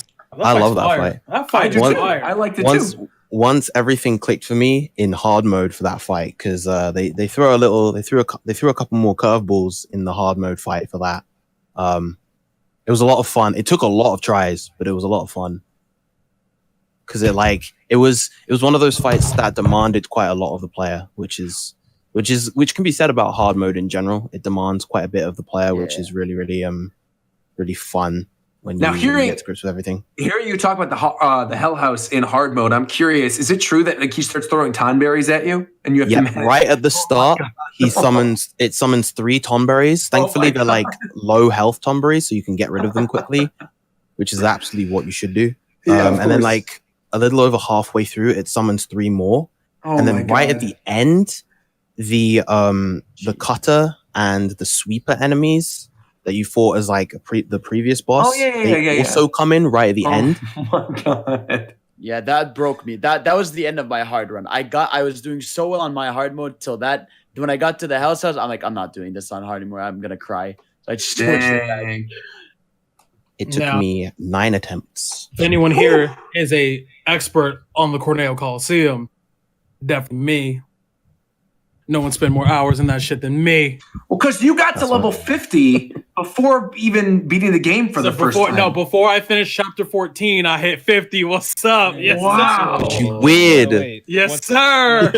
love that fight. That fight is fire. I liked it too. Once everything clicked for me in hard mode for that fight, because they threw a couple more curveballs in the hard mode fight for that. It was a lot of fun. It took a lot of tries, but it was a lot of fun. Because it was one of those fights that demanded quite a lot of the player, which can be said about hard mode in general. It demands quite a bit of the player, which is really, really really fun. When you get to grips with everything. Hearing you talk about the Hell House in hard mode, I'm curious, is it true that like he starts throwing tonberries at you and you have to manage? Right at the start, he summons 3 tonberries. Thankfully, they're like low health tonberries, so you can get rid of them quickly, which is absolutely what you should do. And then like a little over halfway through, it summons 3 more. And then right at the end, the cutter and the sweeper enemies that you fought as like the previous boss. They also come in right at the end. Oh my god. Yeah, that broke me. That was the end of my hard run. I was doing so well on my hard mode till that. When I got to the Hell's House, I'm like, I'm not doing this on hard anymore. I'm gonna cry. So I just switched it back. It took me 9 attempts. If anyone here is a expert on the Corneo Coliseum, definitely me. No one spent more hours in that shit than me. Well, because you got to level 50 before even beating the game for the first time. No, before I finished chapter 14, I hit 50. What's up? Yes, wow. sir. Weird. Yes, sir.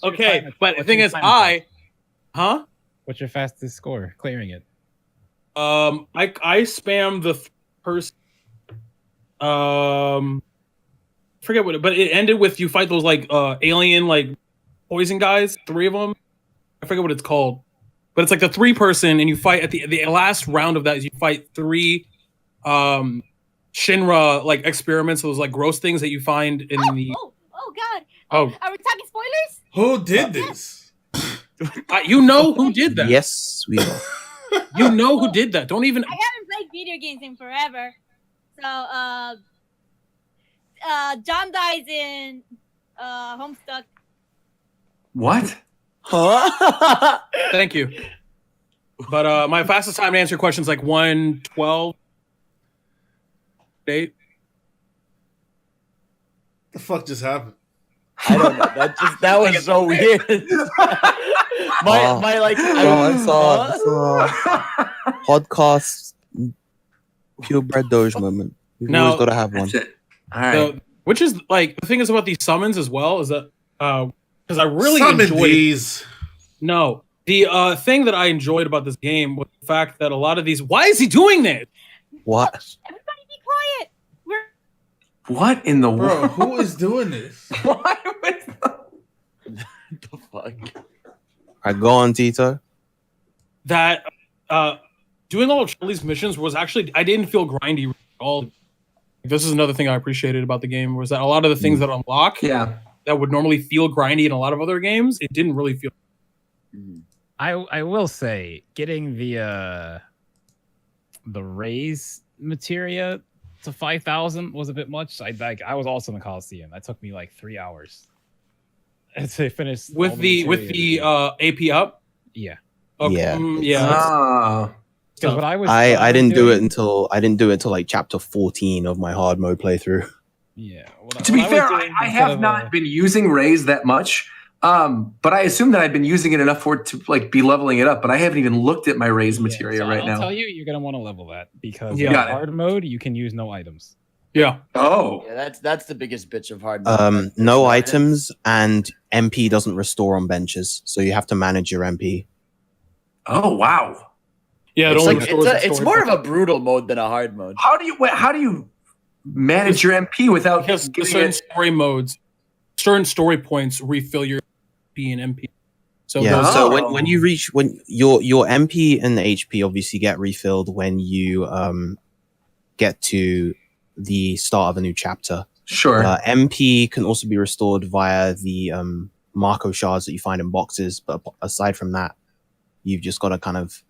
Okay, but the thing is, What's your fastest score clearing it? I spammed the first. Forget what, but it ended with you fight those like alien like poison guys, 3 of them. I forget what it's called, but it's like the 3-person, and you fight at the last round of that. Is you fight 3 Shinra like experiments, those like gross things that you find in the. Oh God! Oh, are we talking spoilers? Who did this? You know who did that? Yes, we are. You know who did that? Don't even. I haven't played video games in forever, so John dies in Homestuck. What? Huh? Thank you. But my fastest time to answer questions like 1:12. 8. The fuck just happened? I don't know. That was so weird. I saw podcast PureBreadDoge moment. We've always got to have one. All right. Which is like the thing is about these summons as well is that because I really Summon enjoyed these. No. The thing that I enjoyed about this game was the fact that a lot of these... Why is he doing this? What? Everybody be quiet. What in the world? Who is doing this? Why The fuck? I go on, Tito. That doing all of Charlie's missions was actually... I didn't feel grindy at all. This is another thing I appreciated about the game, was that a lot of the things that unlock that would normally feel grindy in a lot of other games, it didn't really feel... I will say, getting the raise materia to 5,000 was a bit much. I was also in the Coliseum. That took me like 3 hours to finish with the AP up. Yeah. Okay. Because what I didn't do it until like chapter 14 of my hard mode playthrough. Yeah. To be fair, I have not been using raise that much. But I assume that I've been using it enough for it to like be leveling it up, but I haven't even looked at my raise materia right now. I'll tell you, you're gonna want to level that because in hard mode you can use no items. Yeah. Oh. Yeah, that's the biggest bitch of hard mode. No items, and MP doesn't restore on benches, so you have to manage your MP. Oh wow. Yeah, it's more of a brutal mode than a hard mode. How do you manage your MP without certain story modes? Certain story points refill your MP and MP. So when you reach your MP and the HP obviously get refilled when you get to the start of a new chapter. Sure. MP can also be restored via the Marco shards that you find in boxes, but aside from that, you've just got to kind of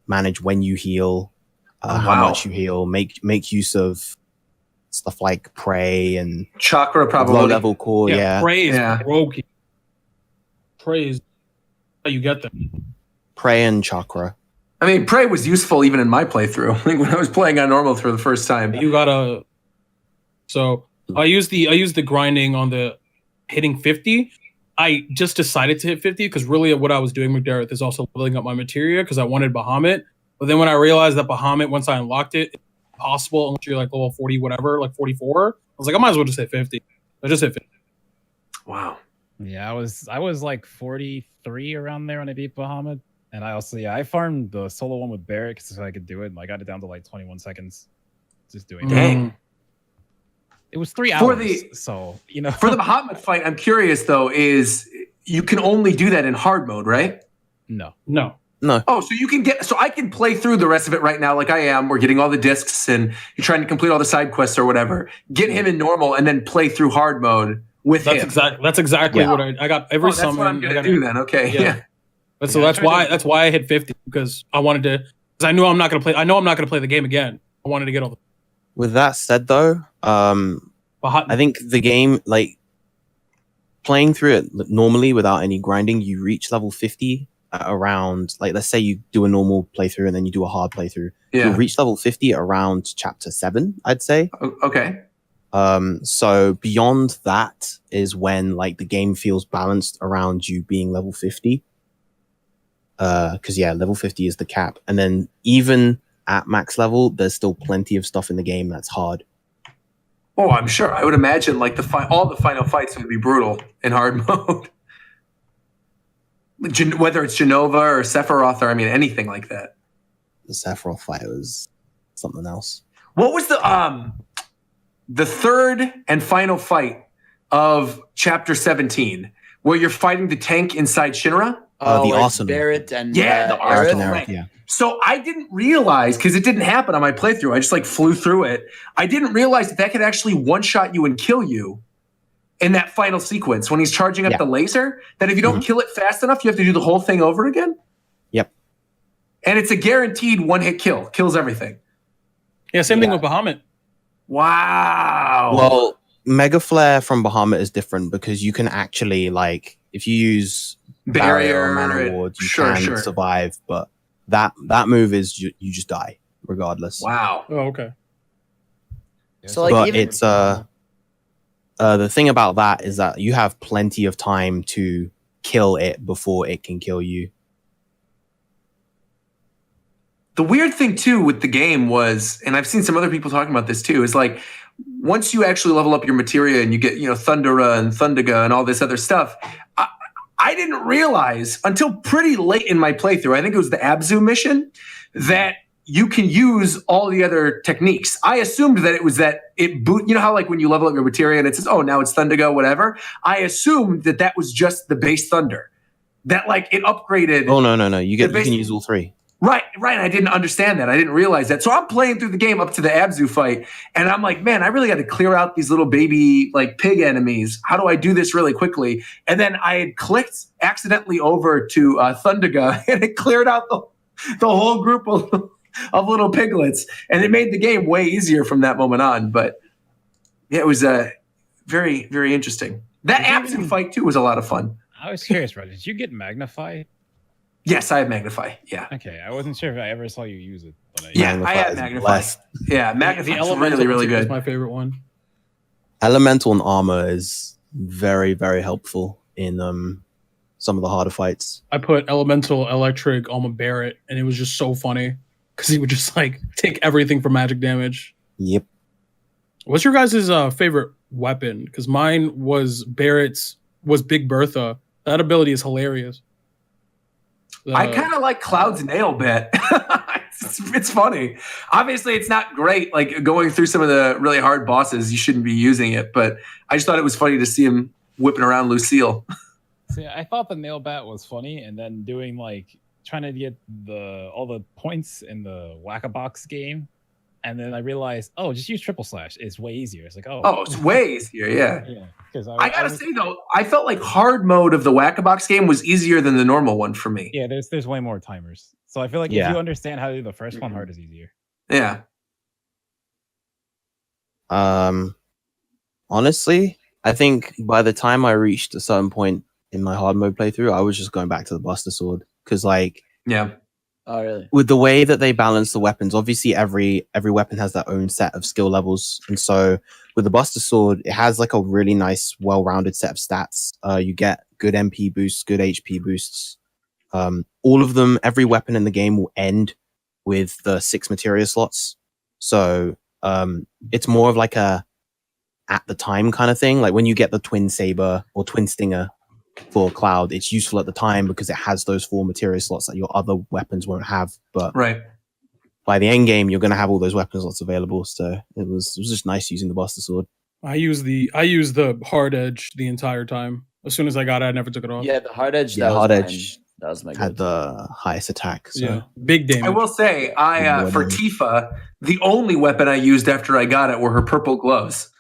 manage when you heal, how much you heal, make use of stuff like pray and chakra, probably low level core. Pray is broken. Pray is how you get them. Pray and chakra. I mean, pray was useful even in my playthrough. I think when I was playing on normal for the first time. You gotta. So I use the grinding on the hitting 50. I just decided to hit 50 because really what I was doing, McDareth, is also leveling up my materia because I wanted BahaTmut. But then when I realized that BahaTmut, once I unlocked it, possible unless you're like level 40 whatever, like 44, I was like, I might as well just hit 50. I just hit 50. Wow. Yeah, I was like 43 around there when I beat BahaTmut, and I also I farmed the solo one with Barrett so I could do it, and I got it down to like 21 seconds just doing it. Dang. It was 3 hours. So for the BahaTmut fight, I'm curious though, is you can only do that in hard mode, right? No. Oh, so I can play through the rest of it right now like I am. We're getting all the discs and you're trying to complete all the side quests or whatever. Get him in normal and then play through hard mode with him. That's exactly what I got every summon. That's what I'm gonna do then. Okay. Yeah. So that's why I hit 50 because I wanted to, because I know I'm not gonna play the game again. I wanted to get all the. With that said though, I think the game, like playing through it normally without any grinding, you reach level 50 around, like, let's say you do a normal playthrough and then you do a hard playthrough. You'll reach level 50 around chapter 7, I'd say. Okay. So beyond that is when like the game feels balanced around you being level 50. Because level 50 is the cap, and then even at max level, there's still plenty of stuff in the game that's hard. Oh, I'm sure. I would imagine like all the final fights would be brutal in hard mode. Whether it's Genova or Sephiroth or anything like that. The Sephiroth fight was something else. What was the third and final fight of chapter 17, where you're fighting the tank inside Shinra? The awesome Barrett and the Arsenal. Yeah. So I didn't realize, because it didn't happen on my playthrough, I just like flew through it. I didn't realize that could actually one-shot you and kill you in that final sequence when he's charging up the laser, that if you don't kill it fast enough, you have to do the whole thing over again? Yep. And it's a guaranteed one-hit kill. Kills everything. Yeah, same thing with BahaTmut. Wow. Well, Mega Flare from BahaTmut is different because you can actually, like, if you use Barrier or Mana Ward, you can survive, but that move is you just die regardless. Wow. Oh, okay. So like, but it's the thing about that is that you have plenty of time to kill it before it can kill you. The weird thing too with the game was, and I've seen some other people talking about this too, is like once you actually level up your materia and you get, Thundera and Thundaga and all this other stuff, I I didn't realize until pretty late in my playthrough, I think it was the Abzu mission, that you can use all the other techniques. I assumed that it was that it boot. You know how like when you level up your Materia and it says, "Oh, now it's Thundergo," whatever. I assumed that was just the base Thunder. That like it upgraded. Oh no! You can use all three. Right. I didn't understand that. I didn't realize that. So I'm playing through the game up to the Abzu fight, and I'm like, man, I really got to clear out these little baby like pig enemies. How do I do this really quickly? And then I had clicked accidentally over to Thunderga, and it cleared out the whole group of little piglets, and it made the game way easier from that moment on. But yeah, it was very, very interesting. That Abzu fight too was a lot of fun. I was curious, bro. Did you get Magnify? Yes, I have Magnify. Yeah. Okay, I wasn't sure if I ever saw you use it. But I had Magnify. Yeah, Magnify is really, really good. That's my favorite one. Elemental and armor is very, very helpful in some of the harder fights. I put Elemental, Electric on McDareth, and it was just so funny because he would just like take everything for magic damage. Yep. What's your guys' favorite weapon? Because mine was Barrett's was Big Bertha. That ability is hilarious. I kind of like Cloud's nail bit. It's funny. Obviously, it's not great. Like going through some of the really hard bosses, you shouldn't be using it. But I just thought it was funny to see him whipping around Lucille. See, I thought the nail bat was funny, and then doing like trying to get all the points in the Whack-a-Box game, and then I realized, oh, just use triple slash. It's way easier. It's like, oh, it's way easier. Yeah. Because I gotta say though, I felt like hard mode of the Whack-a-Box game was easier than the normal one for me. Yeah, there's way more timers. So I feel like if you understand how to do the first one, hard is easier. Yeah. Honestly, I think by the time I reached a certain point in my hard mode playthrough, I was just going back to the Buster Sword because, like, oh really? With the way that they balance the weapons, obviously every weapon has their own set of skill levels, and so with the Buster Sword, it has like a really nice, well-rounded set of stats. You get good MP boosts, good HP boosts. All of them, every weapon in the game will end with the 6 materia slots. So it's more of like a at the time kind of thing. Like when you get the Twin Saber or Twin Stinger for Cloud, it's useful at the time because it has those 4 materia slots that your other weapons won't have. But by the end game, you're going to have all those weapon slots available. So it was just nice using the Buster Sword. I used the hard edge the entire time. As soon as I got it, I never took it off. Yeah, the hard edge. Yeah, hard edge. That was my had the highest attack. So. Yeah, big damage. I will say, for Tifa, the only weapon I used after I got it were her purple gloves.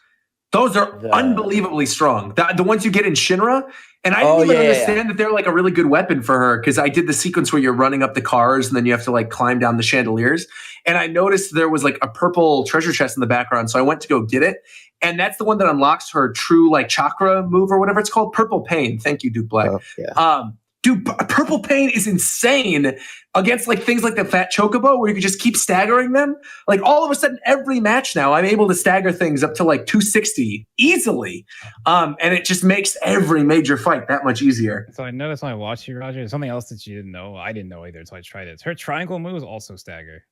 Those are unbelievably strong. The ones you get in Shinra. And I didn't even understand that they're like a really good weapon for her because I did the sequence where you're running up the cars and then you have to like climb down the chandeliers. And I noticed there was like a purple treasure chest in the background. So I went to go get it. And that's the one that unlocks her true like chakra move or whatever it's called. Purple Pain. Thank you, Duke Black. Oh, yeah. Dude, Purple Pain is insane against like things like the Fat Chocobo where you can just keep staggering them. Like all of a sudden, every match now, I'm able to stagger things up to like 260 easily. And it just makes every major fight that much easier. So I noticed when I watched you, Roger, there's something else that you didn't know. I didn't know either, so I tried it. Her triangle moves also stagger.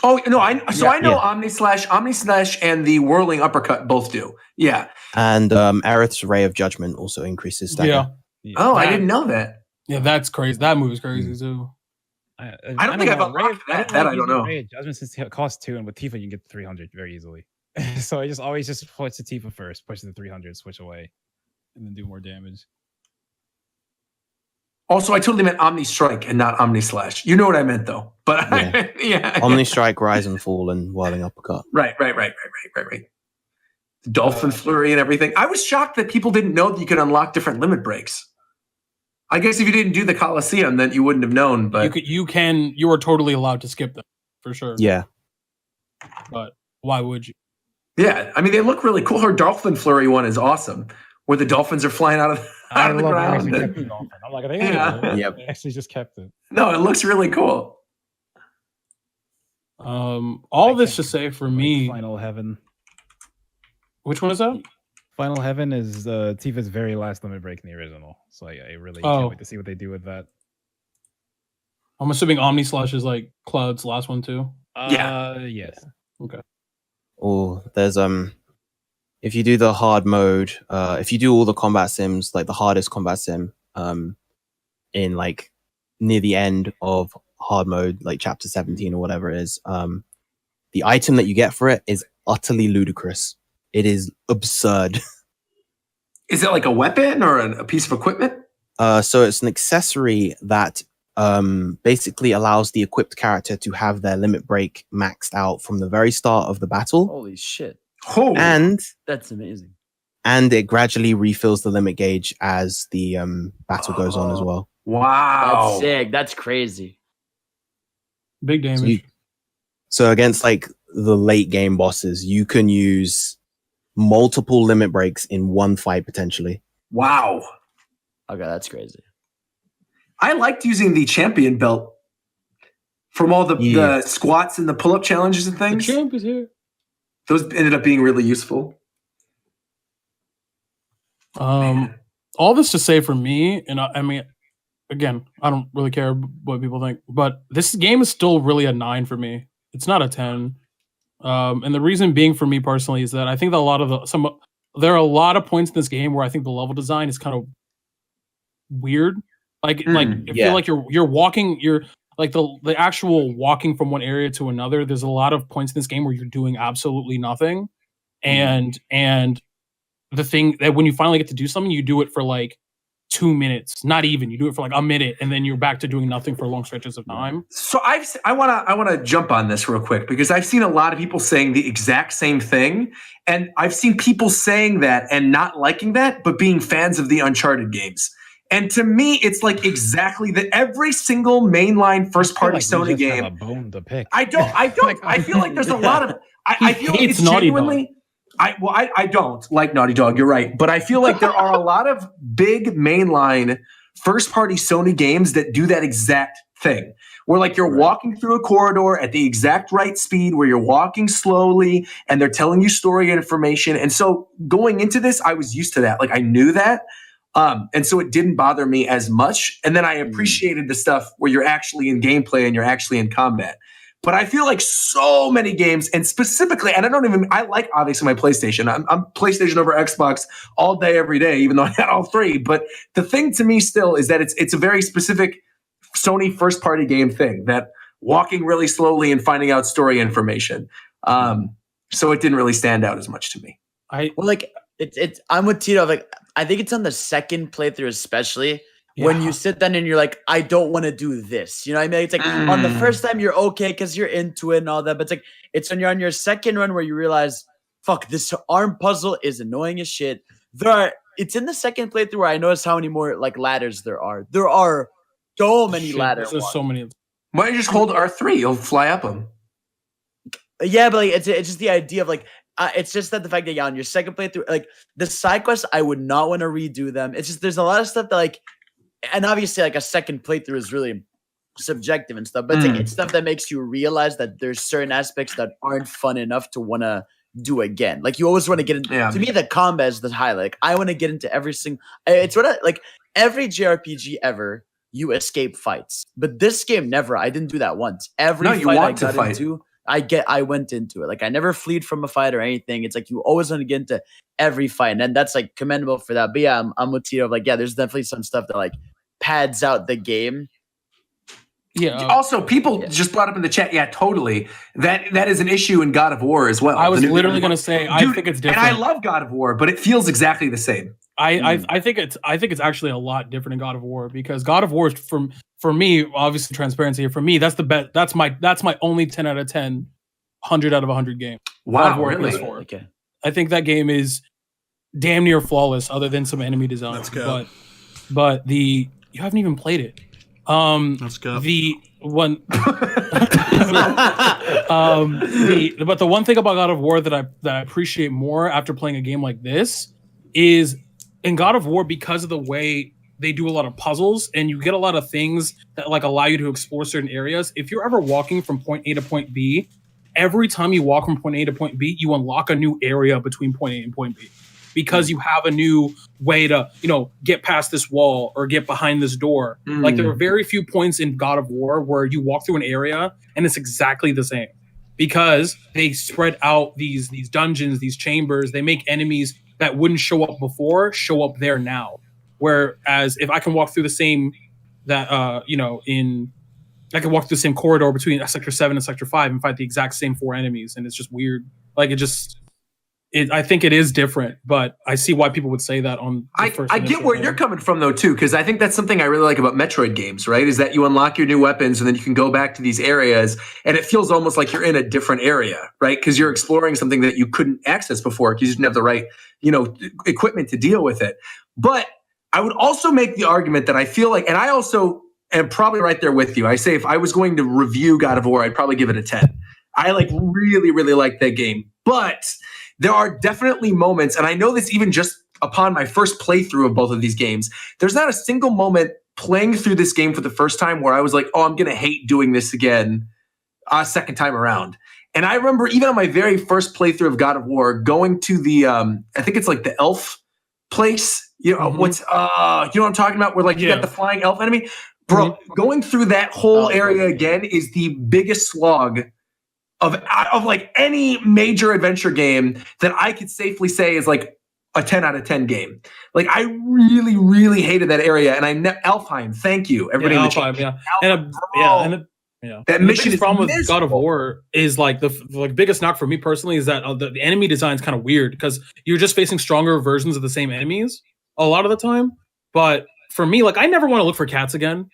Oh, no, I know Omni Slash, and the whirling uppercut both do. Yeah. And Aerith's Ray of Judgment also increases stagger. Yeah. Oh, I didn't know that. Yeah, that's crazy. That move is crazy too. I don't think I've unlocked that. I don't know. Judgment since it costs 2, and with Tifa you can get the 300 very easily. So I just always push the Tifa first, push the 300, switch away, and then do more damage. Also, I totally meant Omni Strike and not Omni Slash. You know what I meant though. But Omni Strike, Rise and Fall, and Whirling Uppercut. Right. Dolphin Flurry and everything. I was shocked that people didn't know that you could unlock different limit breaks. I guess if you didn't do the Coliseum, then you wouldn't have known. But you were totally allowed to skip them for sure. Yeah, but why would you? Yeah, I mean they look really cool. Her Dolphin Flurry one is awesome, where the dolphins are flying out of the ground. I'm like, they actually just kept it. No, it looks really cool. All this to say for me, Final Heaven. Which one is that? Final Heaven is Tifa's very last limit break in the original. So I really can't wait to see what they do with that. I'm assuming Omni Slash is like Cloud's last one too. Yes. Okay. Or there's if you do the hard mode, if you do all the combat sims, like the hardest combat sim, in like near the end of hard mode, like chapter 17 or whatever it is. The item that you get for it is utterly ludicrous. It is absurd. Is it like a weapon or a piece of equipment? So it's an accessory that basically allows the equipped character to have their limit break maxed out from the very start of the battle. Holy shit. And that's amazing. And it gradually refills the limit gauge as the battle goes on as well. Wow. That's sick. That's crazy. Big damage. So against like the late game bosses, you can use multiple limit breaks in one fight potentially. Wow. Okay, that's crazy. I liked using the champion belt from all the squats and the pull-up challenges and things. The champ is here. Those ended up being really useful. All this to say for me, and I mean, again, I don't really care what people think, but this game is still really a 9 for me. It's not a 10. And the reason being for me personally is that I think that there are a lot of points in this game where I think the level design is kind of weird. I feel like you're walking, you're like the actual walking from one area to another. There's a lot of points in this game where you're doing absolutely nothing, and the thing that when you finally get to do something, you do it for like 2 minutes, not even. You do it for like a minute, and then you're back to doing nothing for long stretches of time. So I wanna jump on this real quick because I've seen a lot of people saying the exact same thing, and I've seen people saying that and not liking that, but being fans of the Uncharted games. And to me, it's like exactly that. Every single mainline first-party Sony game. Have a bone to pick. I don't. I feel like there's a lot of. I feel like it's genuinely. I don't like Naughty Dog. You're right, but I feel like there are a lot of big mainline first-party Sony games that do that exact thing. Where like you're walking through a corridor at the exact right speed, where you're walking slowly, and they're telling you story information. And so going into this, I was used to that. Like I knew that. And so it didn't bother me as much. And then I appreciated the stuff where you're actually in gameplay and you're actually in combat. But I feel like so many games, and specifically, and I like obviously my PlayStation. I'm PlayStation over Xbox all day, every day, even though I had all three. But the thing to me still is that it's a very specific Sony first party game thing, that walking really slowly and finding out story information. So it didn't really stand out as much to me. I'm with Tito. Like, I think it's on the second playthrough, especially when you sit down and you're like, I don't want to do this. You know what I mean? It's like on the first time you're okay because you're into it and all that. But it's when you're on your second run where you realize, fuck, this arm puzzle is annoying as shit. It's in the second playthrough where I notice how many more like ladders there are. There are so many ladders. There's so many. Why don't you just hold R3? You'll fly up them. Yeah, but like, it's just the idea of like, it's just that the fact that on your second playthrough, like the side quests, I would not want to redo them. It's just there's a lot of stuff that like, and obviously like a second playthrough is really subjective and stuff, but it's stuff that makes you realize that there's certain aspects that aren't fun enough to want to do again. Like you always want to get into. To me, the combat is the highlight. Like, I want to get into every single. It's like every JRPG ever. You escape fights, but this game never. I didn't do that once. Every fight I got into. I went into it. Like I never fled from a fight or anything. It's like you always want to get into every fight. And that's like commendable for that. But yeah, I'm with Tito. Like, yeah, there's definitely some stuff that like pads out the game. Yeah. Also, people just brought up in the chat. Yeah, totally. That is an issue in God of War as well. I was literally going to say, I think it's different. And I love God of War, but it feels exactly the same. I think it's actually a lot different in God of War, because God of War is for me, obviously transparency here. For me, that's the best. That's my only 10 out of 10, 100 out of 100 game. Wow, really? Okay. I think that game is damn near flawless, other than some enemy design. Let's go. But you haven't even played it. Let's go. The one. But the one thing about God of War that I appreciate more after playing a game like this is in God of War, because of the way they do a lot of puzzles and you get a lot of things that like allow you to explore certain areas. If you're ever walking from point A to point B, every time you walk from point A to point B, you unlock a new area between point A and point B, because you have a new way to, get past this wall or get behind this door. Like there are very few points in God of War where you walk through an area and it's exactly the same, because they spread out these dungeons, these chambers. They make enemies that wouldn't show up before show up there now. Whereas if I can walk through the same I can walk through the same corridor between Sector 7 and Sector 5 and fight the exact same 4 enemies, and it's just weird. Like I think it is different, but I see why people would say that on the first. I get where you're coming from though too, because I think that's something I really like about Metroid games, right? Is that you unlock your new weapons and then you can go back to these areas, and it feels almost like you're in a different area, right? Because you're exploring something that you couldn't access before because you didn't have the right, equipment to deal with it. But I would also make the argument that I feel like, and I also am probably right there with you. I say if I was going to review God of War, I'd probably give it a 10. I really, really like that game, but there are definitely moments, and I know this even just upon my first playthrough of both of these games, there's not a single moment playing through this game for the first time where I was like, oh, I'm going to hate doing this again a second time around. And I remember even on my very first playthrough of God of War, going to the, I think it's like the elf place, what I'm talking about? Where like you got the flying elf enemy. Bro, going through that whole area again is the biggest slog of like any major adventure game that I could safely say is like a 10 out of 10 game. Like I really, really hated that area, and Alfheim. Thank you, everybody. Yeah, Alfheim, That mission is problem with God of War is like the biggest knock for me personally is that the enemy design is kind of weird because you're just facing stronger versions of the same enemies a lot of the time. But for me, like I never want to look for cats again.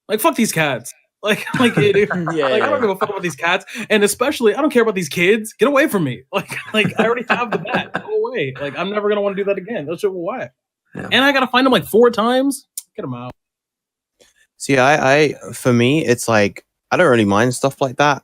Like fuck these cats. I don't give a fuck about these cats, and especially I don't care about these kids. Get away from me! Like I already have the bat. Go away! Like I'm never gonna want to do that again. That shit will whack. Yeah. And I gotta find them like 4 times. Get them out. See, for me, it's like I don't really mind stuff like that,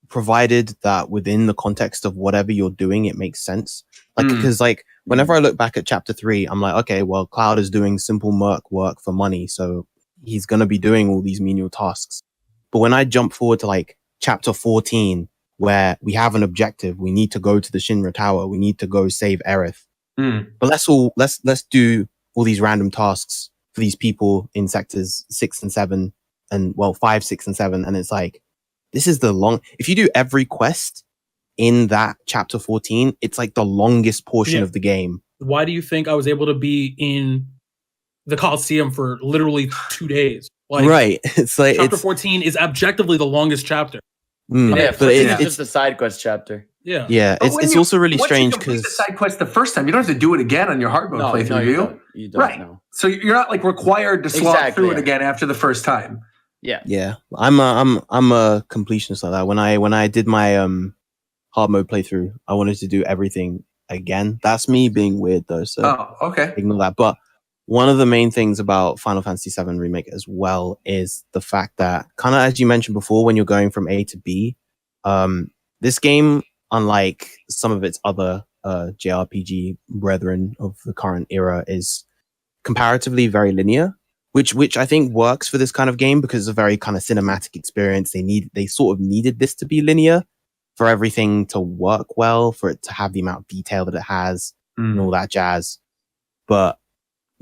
provided that within the context of whatever you're doing, it makes sense. Like because like whenever I look back at Chapter 3, I'm like, okay, well, Cloud is doing simple merc work for money, so he's gonna be doing all these menial tasks. But when I jump forward to like Chapter 14, where we have an objective, we need to go to the Shinra Tower, we need to go save Aerith. But let's do all these random tasks for these people in sectors 6 and 7, and 5, 6, and 7, and it's like this is if you do every quest in that Chapter 14, it's like the longest portion of the game. Why do you think I was able to be in the Coliseum for literally 2 days? Like, right. It's like Chapter 14 is objectively the longest chapter. But it's just a side quest chapter. Yeah. Yeah. It's also really strange because the side quest the first time, you don't have to do it again on your hard mode playthrough, do you? You don't. Right. No. So you're not like required to slog through it again after the first time. Yeah. Yeah. I'm a completionist like that. When I did my hard mode playthrough, I wanted to do everything again. That's me being weird though. So ignore that. But one of the main things about Final Fantasy VII Remake as well is the fact that, kind of as you mentioned before, when you're going from A to B, this game, unlike some of its other JRPG brethren of the current era, is comparatively very linear, which I think works for this kind of game because it's a very kind of cinematic experience. They sort of needed this to be linear for everything to work well, for it to have the amount of detail that it has and all that jazz. But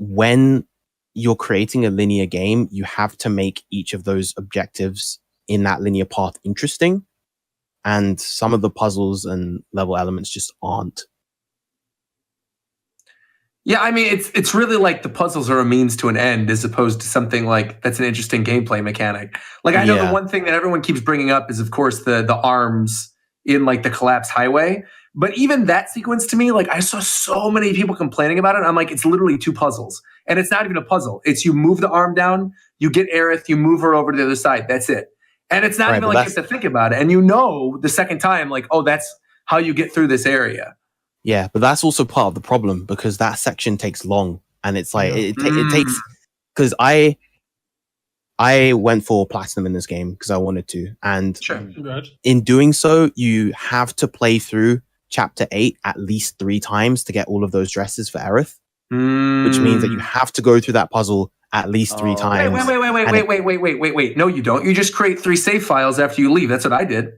when you're creating a linear game, you have to make each of those objectives in that linear path interesting. And some of the puzzles and level elements just aren't. Yeah, I mean, it's really like the puzzles are a means to an end as opposed to something like that's an interesting gameplay mechanic. Like I know the one thing that everyone keeps bringing up is, of course, the arms in like the collapsed highway. But even that sequence to me, like I saw so many people complaining about it. I'm like, it's literally 2 puzzles. And it's not even a puzzle. It's you move the arm down, you get Aerith, you move her over to the other side. That's it. And it's not even like you have to think about it. And the second time, like, oh, that's how you get through this area. Yeah, but that's also part of the problem because that section takes long. And it's like, it takes, because I went for platinum in this game because I wanted to. And in doing so, you have to play through Chapter 8 at least 3 times to get all of those dresses for Aerith, which means that you have to go through that puzzle at least 3 times. Wait. No, you don't. You just create 3 save files after you leave. That's what I did.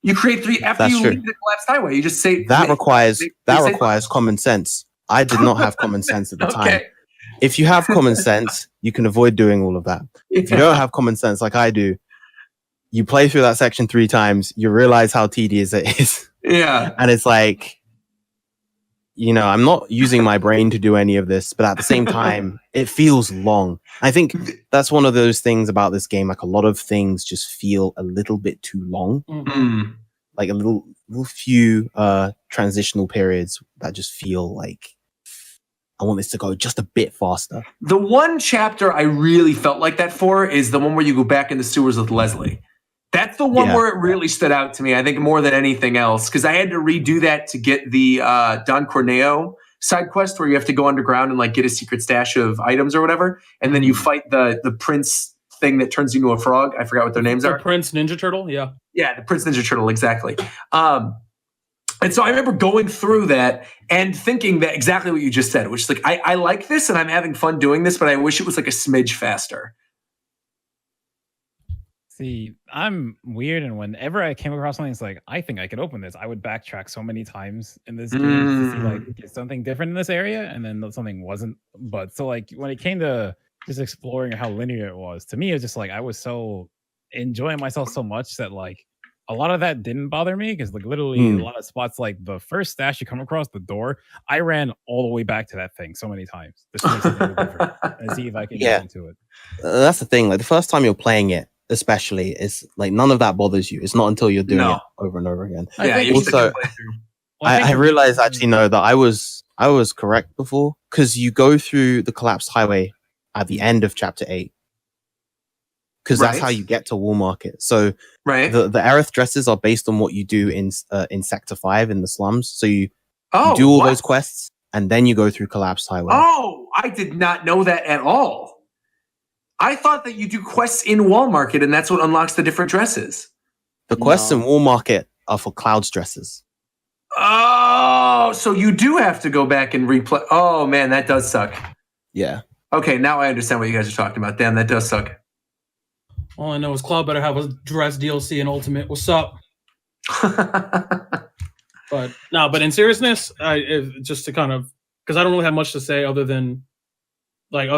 You create 3 after you leave the collapsed highway. You just say that requires common sense. I did not have common sense at the time. If you have common sense, you can avoid doing all of that. If you don't have common sense like I do, you play through that section 3 times, you realize how tedious it is. Yeah. And it's like, I'm not using my brain to do any of this, but at the same time, it feels long. I think that's one of those things about this game. Like a lot of things just feel a little bit too long. Like a little few transitional periods that just feel like I want this to go just a bit faster. The one chapter I really felt like that for is the one where you go back in the sewers with Leslie. That's the one where it really stood out to me, I think, more than anything else, because I had to redo that to get the Don Corneo side quest where you have to go underground and like get a secret stash of items or whatever, and then you fight the prince thing that turns you into a frog. I forgot what their names are. The Prince Ninja Turtle, yeah. Yeah, the Prince Ninja Turtle, exactly. And so I remember going through that and thinking that exactly what you just said, which is like, I like this and I'm having fun doing this, but I wish it was like a smidge faster. See, I'm weird, and whenever I came across something that's like, I think I could open this, I would backtrack so many times in this game to see like get something different in this area, and then something wasn't. But so like when it came to just exploring how linear it was, to me it was just like I was so enjoying myself so much that like a lot of that didn't bother me, because like literally a lot of spots, like the first stash you come across the door, I ran all the way back to that thing so many times just to make something different and see if I could get into it. That's the thing. Like the first time you're playing it, especially, it's like none of that bothers you. It's not until you're doing it over and over again. Also, I realized actually that I was correct before, because you go through the collapsed highway at the end of chapter 8, because that's how you get to Wall Market. So the Aerith dresses are based on what you do in Sector 5 in the slums. So you do all those quests and then you go through collapsed highway. Oh, I did not know that at all. I thought that you do quests in Wall Market and that's what unlocks the different dresses. The quests in Wall Market are for Cloud's dresses. Oh, so you do have to go back and replay. Oh man, that does suck. Yeah. Okay, now I understand what you guys are talking about. Damn, that does suck. All I know is Cloud better have a dress DLC in Ultimate. What's up? But in seriousness, just to kind of, because I don't really have much to say other than what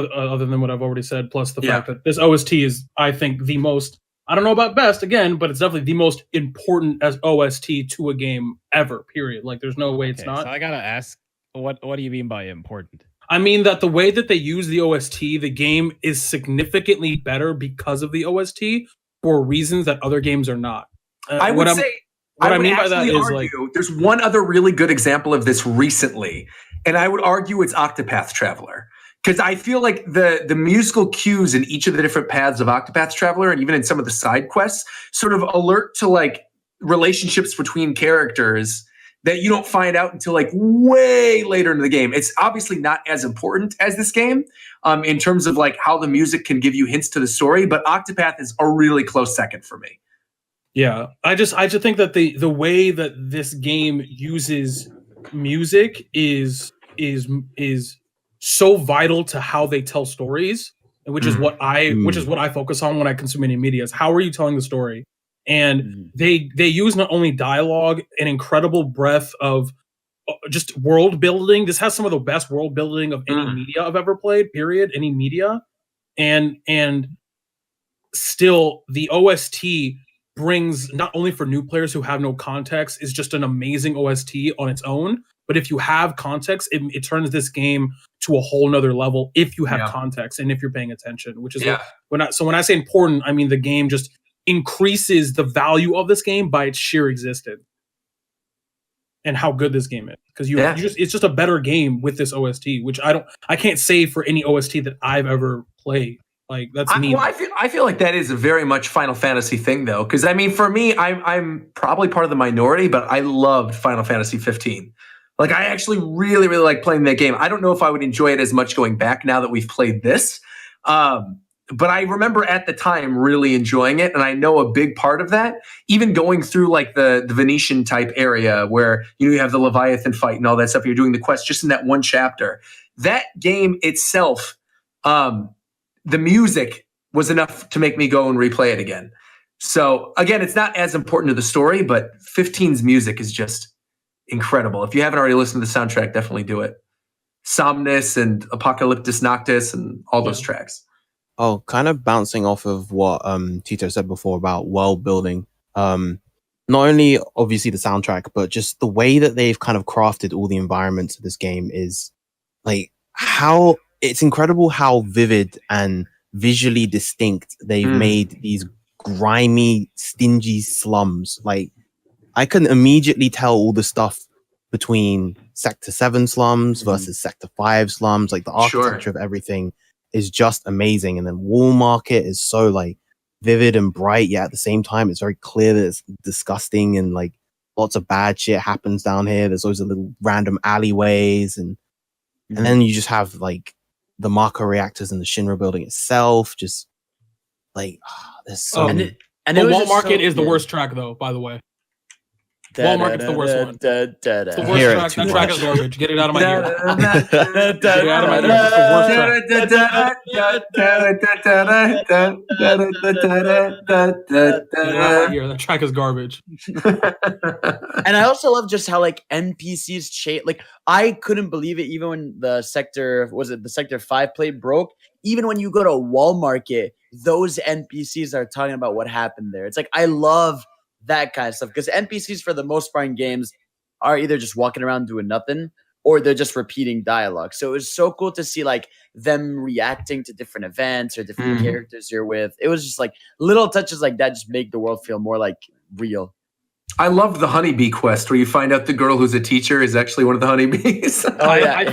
I've already said, plus the fact that this OST is, I think, the most, I don't know about best again, but it's definitely the most important as OST to a game ever, period. Like there's no way it's not. So I gotta ask, what do you mean by important? I mean that the way that they use the OST, the game is significantly better because of the OST for reasons that other games are not. I would mean by that is like, there's one other really good example of this recently, and I would argue it's Octopath Traveler. Because I feel like the musical cues in each of the different paths of Octopath Traveler, and even in some of the side quests, sort of alert to like relationships between characters that you don't find out until like way later in the game. It's obviously not as important as this game in terms of like how the music can give you hints to the story, but Octopath is a really close second for me. Yeah, I just think that the way that this game uses music is so vital to how they tell stories, which is what I focus on when I consume any media. Is how are you telling the story? And they use not only dialogue, an incredible breadth of just world building. This has some of the best world building of any media I've ever played, period, any media. And still the OST brings, not only for new players who have no context, is just an amazing OST on its own. But if you have context, it turns this game to a whole nother level if you have context and if you're paying attention, which is when I say important, I mean the game just increases the value of this game by its sheer existence and how good this game is, because it's just a better game with this OST, which I can't say for any OST that I've ever played. Like that's me. Well, I feel like that is a very much Final Fantasy thing though, because I mean for me, I'm probably part of the minority, but I loved Final Fantasy 15. Like I actually really, really like playing that game. I don't know if I would enjoy it as much going back now that we've played this. But I remember at the time really enjoying it. And I know a big part of that, even going through like the Venetian type area where you have the Leviathan fight and all that stuff. You're doing the quest just in that one chapter. That game itself, the music was enough to make me go and replay it again. So again, it's not as important to the story, but 15's music is just incredible. If you haven't already listened to the soundtrack, definitely do it. Somnus and Apocalyptus Noctis and all those tracks. Oh, kind of bouncing off of what Tito said before about world building. not only obviously the soundtrack, but just the way that they've kind of crafted all the environments of this game is like how it's incredible how vivid and visually distinct they've made these grimy, stingy slums. Like I can immediately tell all the stuff between Sector 7 slums versus Sector 5 slums. Like the architecture of everything is just amazing. And then Wall Market is so like vivid and bright, yet at the same time it's very clear that it's disgusting and like lots of bad shit happens down here. There's always a little random alleyways and then you just have like the Mako reactors in the Shinra building itself. Just like there's so and Wall Market is the worst track though, by the way. Wall Market's the worst one. It's the worst track. That track is garbage. Get it out of my ear. Get it out of my ear. It's the worst track. That track is garbage. And I also love just how like NPCs change. Like I couldn't believe it even when the Sector 5 plate broke. Even when you go to Wall Market, those NPCs are talking about what happened there. It's like I love that kind of stuff because NPCs for the most part in games are either just walking around doing nothing or they're just repeating dialogue. So it was so cool to see like them reacting to different events or different characters you're with. It was just like little touches like that just make the world feel more like real. I loved the honeybee quest where you find out the girl who's a teacher is actually one of the honeybees. I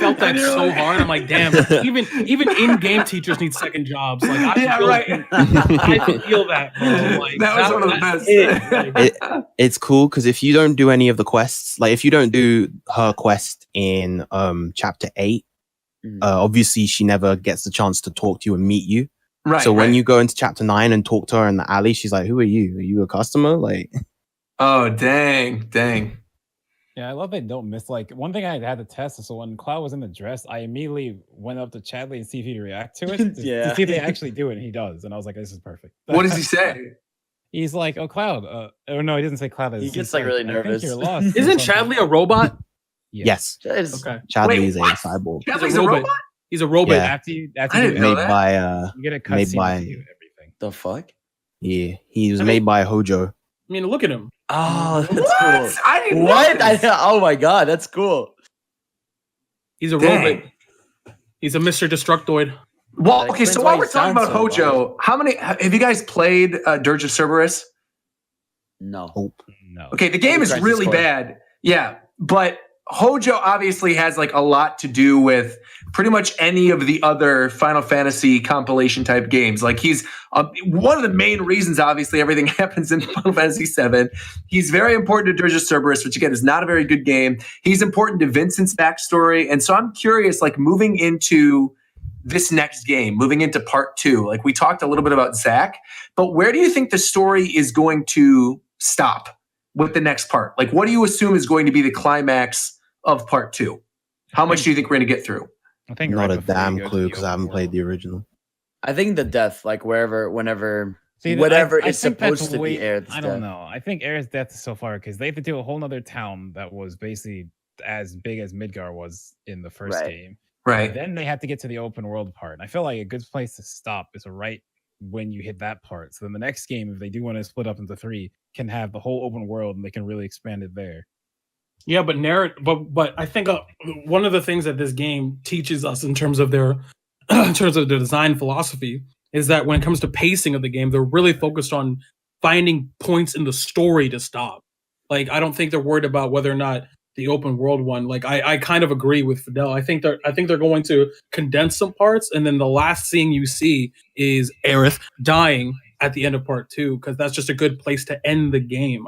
felt that so hard. I'm like, damn, even in-game teachers need second jobs. Like, I feel that, bro. Like, that was one of the best. It's cool because if you don't do any of the quests, like if you don't do her quest in chapter 8, obviously she never gets the chance to talk to you and meet you. Right. So when you go into chapter 9 and talk to her in the alley, she's like, "Who are you? Are you a customer?" Like. Oh, dang. Yeah, I love they don't miss. Like, one thing I had to test is so when Cloud was in the dress, I immediately went up to Chadley and see if he'd react to it. To see if they actually do it, and he does. And I was like, this is perfect. What does he say? He's like, oh, Cloud. Oh, no, he doesn't say Cloud. He gets like really nervous. You're lost. Isn't Chadley a robot? Yes. Okay. Chadley is a cyborg. Chadley's a robot? He's a robot. Yeah. After you made by you get a cutscene to do everything. The fuck? Yeah, he was made by Hojo. I mean, look at him. Oh, that's cool. I didn't know. Oh my god, that's cool. He's a robot. He's a Mr. Destructoid. Well, okay, so while we're talking about Hojo, how many have you guys played Dirge of Cerberus? No. Okay, the game is really bad. Yeah, but Hojo obviously has like a lot to do with pretty much any of the other Final Fantasy compilation type games. Like he's one of the main reasons, obviously, everything happens in Final Fantasy VII. He's very important to Dirge of Cerberus, which again is not a very good game. He's important to Vincent's backstory. And so I'm curious, like moving into this next game, moving into part 2, like we talked a little bit about Zack, but where do you think the story is going to stop with the next part? Like, what do you assume is going to be the climax of part 2? How much do you think we're going to get through? I think not a damn clue because I haven't played the original. I think the death, like whatever is supposed to be Aerith's death. I don't know. I think Aerith's death is so far because they have to do a whole nother town that was basically as big as Midgar was in the first game. Right. And then they have to get to the open world part. And I feel like a good place to stop is right when you hit that part. So then the next game, if they do want to split up into 3, can have the whole open world and they can really expand it there. Yeah, but but I think one of the things that this game teaches us in terms of their design philosophy is that when it comes to pacing of the game, they're really focused on finding points in the story to stop. Like, I don't think they're worried about whether or not the open world one. Like, I kind of agree with Fidel. I think they're going to condense some parts, and then the last scene you see is Aerith dying at the end of part 2, because that's just a good place to end the game.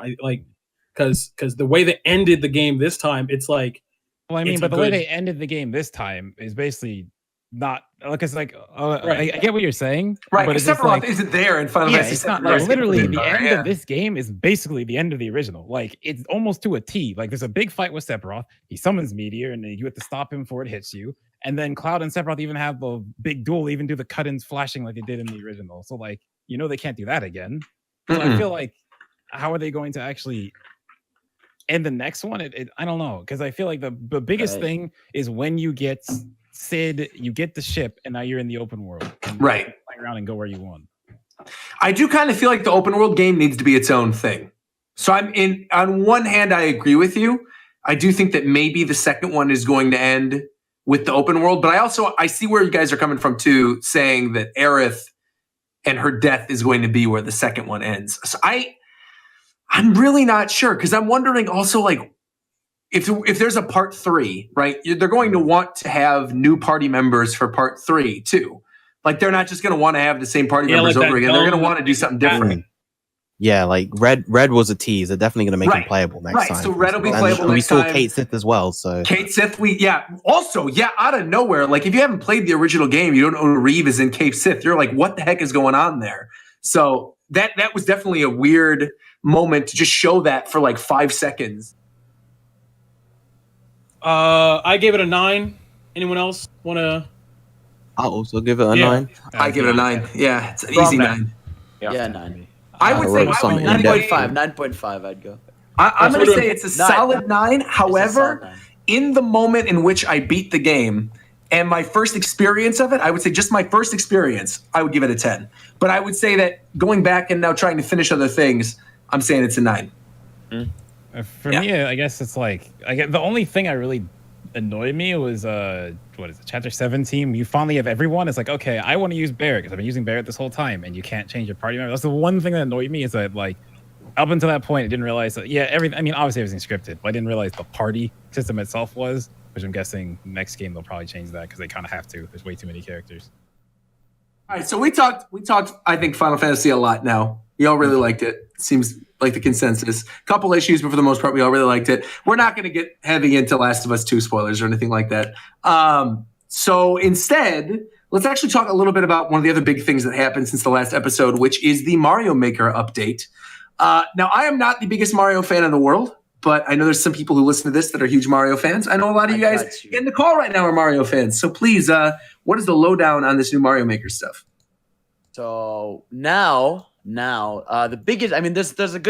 Because the way they ended the game this time, it's like. Well, I mean, but the way they ended the game this time is basically not like it's like. I get what you're saying, right? But Sephiroth isn't there in Final Fantasy. It's not like literally the end of this game is basically the end of the original. Like it's almost to a T. Like there's a big fight with Sephiroth. He summons Meteor, and you have to stop him before it hits you. And then Cloud and Sephiroth even have the big duel, even do the cut-ins flashing like they did in the original. So like they can't do that again. So I feel like how are they going to actually? And the next one, I don't know, because I feel like the biggest thing is when you get Sid, you get the ship, and now you're in the open world. Right. Fly around and go where you want. I do kind of feel like the open world game needs to be its own thing. So on one hand, I agree with you. I do think that maybe the second one is going to end with the open world, but I see where you guys are coming from too, saying that Aerith and her death is going to be where the second one ends. So I'm really not sure, because I'm wondering also, like, if there's a part 3, right? They're going to want to have new party members for part 3 too. Like, they're not just going to want to have the same party members over again. They're going to want to do something different. Yeah, like Red was a tease. They're definitely going to make him playable next time. So Red will be playable next time. We saw Kate Sith as well. So Kate Sith, also, out of nowhere, like, if you haven't played the original game, you don't know Reeve is in Kate Sith. You're like, what the heck is going on there? So that was definitely a weird moment to just show that for like 5 seconds. I gave it a 9. Anyone else want to? I'll also give it a 9. I give it a 9. Yeah, it's an easy 9. Yeah, 9. I would say 9.5. 9.5. I'd go. I'm going to say it's a solid 9. However, in the moment in which I beat the game and my first experience of it, I would say just my first experience, I would give it a 10. But I would say that going back and now trying to finish other things, I'm saying it's a 9. For me, I guess it's like the only thing that really annoyed me was what is it, Chapter 17? You finally have everyone. It's like, okay, I want to use Barrett because I've been using Barrett this whole time, and you can't change your party member. That's the one thing that annoyed me, is that, like, up until that point, I didn't realize that. Yeah, everything. I mean, obviously everything's scripted, but I didn't realize the party system itself was. Which I'm guessing next game they'll probably change that because they kind of have to. There's way too many characters. All right, so we talked. I think Final Fantasy a lot now. We all really liked it. Seems like the consensus. Couple issues, but for the most part, we all really liked it. We're not going to get heavy into Last of Us 2 spoilers or anything like that. So instead, let's actually talk a little bit about one of the other big things that happened since the last episode, which is the Mario Maker update. Now, I am not the biggest Mario fan in the world, but I know there's some people who listen to this that are huge Mario fans. I know a lot of you guys in the call right now are Mario fans. So please, what is the lowdown on this new Mario Maker stuff? So now the biggest, I mean, there's a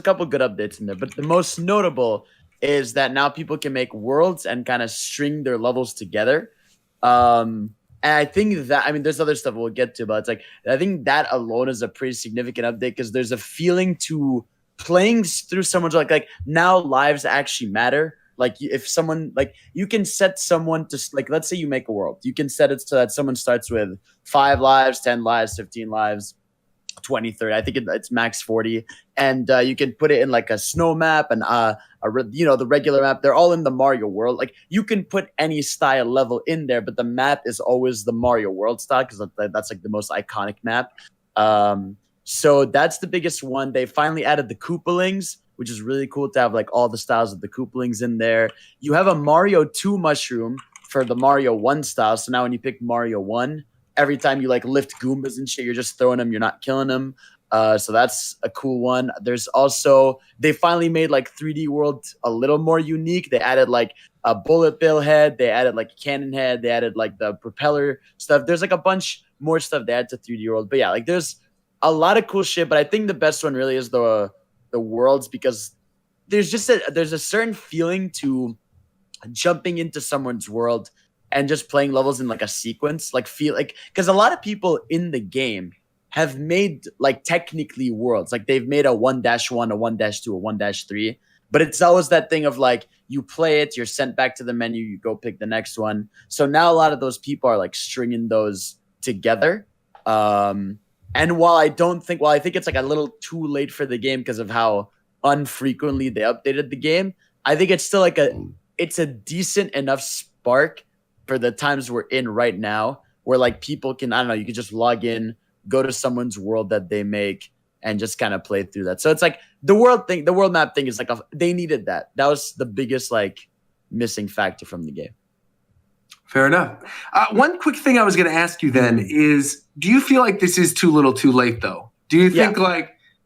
couple good updates in there, but the most notable is that now people can make worlds and kind of string their levels together. And I think that, I mean, there's other stuff we'll get to, but it's like, I think that alone is a pretty significant update, because there's a feeling to playing through someone's like now lives actually matter. Like, if someone, like, you can set someone to, like, let's say you make a world, you can set it so that someone starts with 5 lives, 10 lives, 15 lives, 20, 30. I think it's max 40. And you can put it in like a snow map and the regular map. They're all in the Mario world. Like, you can put any style level in there, but the map is always the Mario world style, because that's like the most iconic map. So that's the biggest one. They finally added the Koopalings, which is really cool to have like all the styles of the Koopalings in there. You have a Mario 2 mushroom for the Mario 1 style. So now when you pick Mario 1, every time you like lift Goombas and shit, you're just throwing them, you're not killing them. So that's a cool one. There's also, they finally made like 3D World a little more unique. They added like a bullet bill head. They added like a cannon head. They added like the propeller stuff. There's like a bunch more stuff they added to 3D World. But yeah, like there's a lot of cool shit. But I think the best one really is the worlds, because there's a certain feeling to jumping into someone's world and just playing levels in like a sequence, like feel like, because a lot of people in the game have made like technically worlds, like they've made a 1-1, a 1-2, a 1-3, but it's always that thing of like, you play it, you're sent back to the menu, you go pick the next one. So now a lot of those people are like stringing those together. And while I think it's like a little too late for the game because of how unfrequently they updated the game, I think it's still like it's a decent enough spark for the times we're in right now, where like people can, I don't know, you can just log in, go to someone's world that they make, and just kind of play through that. So it's like the world map thing is like, they needed that. That was the biggest like missing factor from the game. Fair enough. One quick thing I was going to ask you then is, do you feel like this is too little too late though? Do you think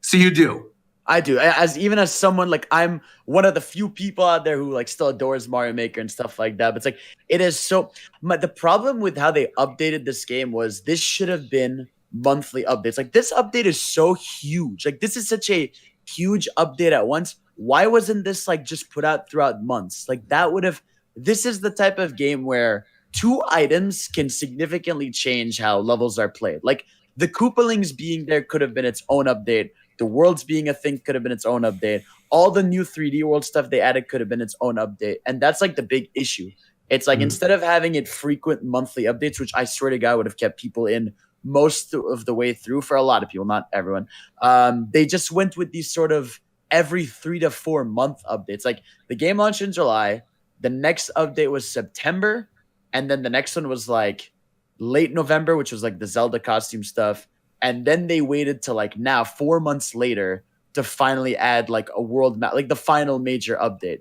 so you do? I do. As someone, like, I'm one of the few people out there who like still adores Mario Maker and stuff like that. But it's like, it is so, the problem with how they updated this game was this should have been monthly updates. Like, this update is so huge. Like, this is such a huge update at once. Why wasn't this like just put out throughout months? Like, this is the type of game where 2 items can significantly change how levels are played. Like, the Koopalings being there could have been its own update. The worlds being a thing could have been its own update. All the new 3D world stuff they added could have been its own update. And that's like the big issue. It's like instead of having it frequent monthly updates, which I swear to God would have kept people in most of the way through for a lot of people, not everyone. They just went with these sort of every 3 to 4 month updates. Like the game launched in July. The next update was September. And then the next one was like late November, which was like the Zelda costume stuff. And then they waited to like now 4 months later to finally add like a world map, like the final major update.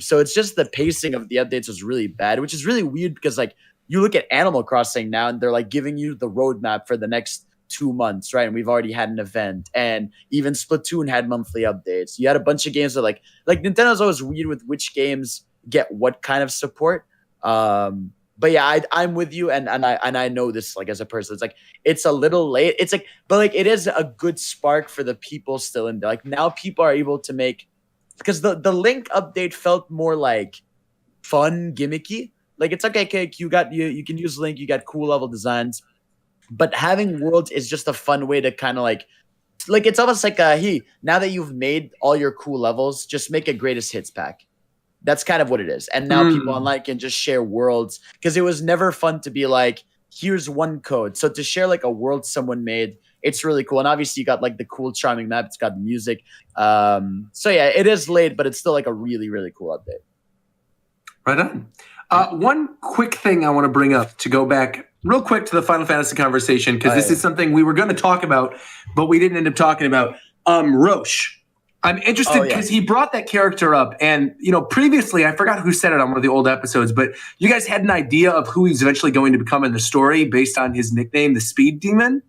So it's just the pacing of the updates was really bad, which is really weird because like you look at Animal Crossing now and they're like giving you the roadmap for the next 2 months, right? And we've already had an event, and even Splatoon had monthly updates. You had a bunch of games that like Nintendo's always weird with which games get what kind of support. But yeah, I'm with you, and I know this like as a person. It's like it's a little late. It's like, but like it is a good spark for the people still in there. Like now people are able to make, because the Link update felt more like fun, gimmicky. Like it's okay, you can use Link, you got cool level designs, but having worlds is just a fun way to kind of like it's almost like now that you've made all your cool levels, just make a greatest hits pack. That's kind of what it is. And now people online can just share worlds, because it was never fun to be like, here's one code. So to share like a world someone made, it's really cool. And obviously you got like the cool charming map. It's got the music. So yeah, it is late, but it's still like a really, really cool update. Right on. One quick thing I want to bring up to go back real quick to the Final Fantasy conversation, because this is something we were going to talk about, but we didn't end up talking about. Roche. I'm interested because he brought that character up, and previously I forgot who said it on one of the old episodes, but you guys had an idea of who he's eventually going to become in the story based on his nickname, the Speed Demon.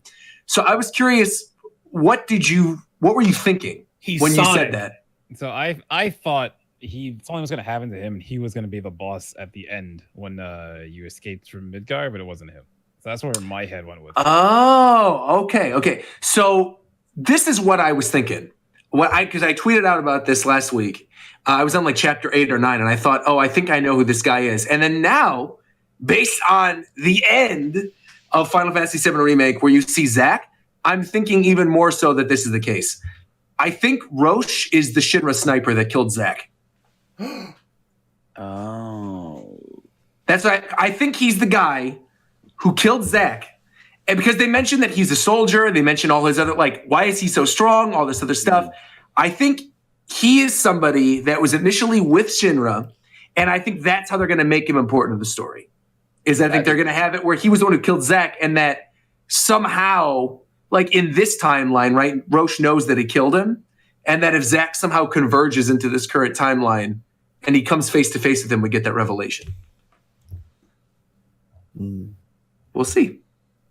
So I was curious, what were you thinking when you said that? So I thought something was going to happen to him, and he was going to be the boss at the end when you escaped from Midgar, but it wasn't him. So that's where my head went with it. Oh, okay. So this is what I was thinking. Because I tweeted out about this last week. I was on like chapter 8 or 9, and I thought, I think I know who this guy is. And then now, based on the end of Final Fantasy VII Remake, where you see Zack, I'm thinking even more so that this is the case. I think Roche is the Shinra sniper that killed Zack. Oh. That's right. I think he's the guy who killed Zack. And because they mentioned that he's a soldier, they mentioned all his other, why is he so strong, all this other stuff. I think he is somebody that was initially with Shinra, and I think that's how they're going to make him important to the story. I think they're going to have it where he was the one who killed Zack, and that somehow, in this timeline, right, Roche knows that he killed him, and that if Zack somehow converges into this current timeline, and he comes face to face with him, we get that revelation. We'll see.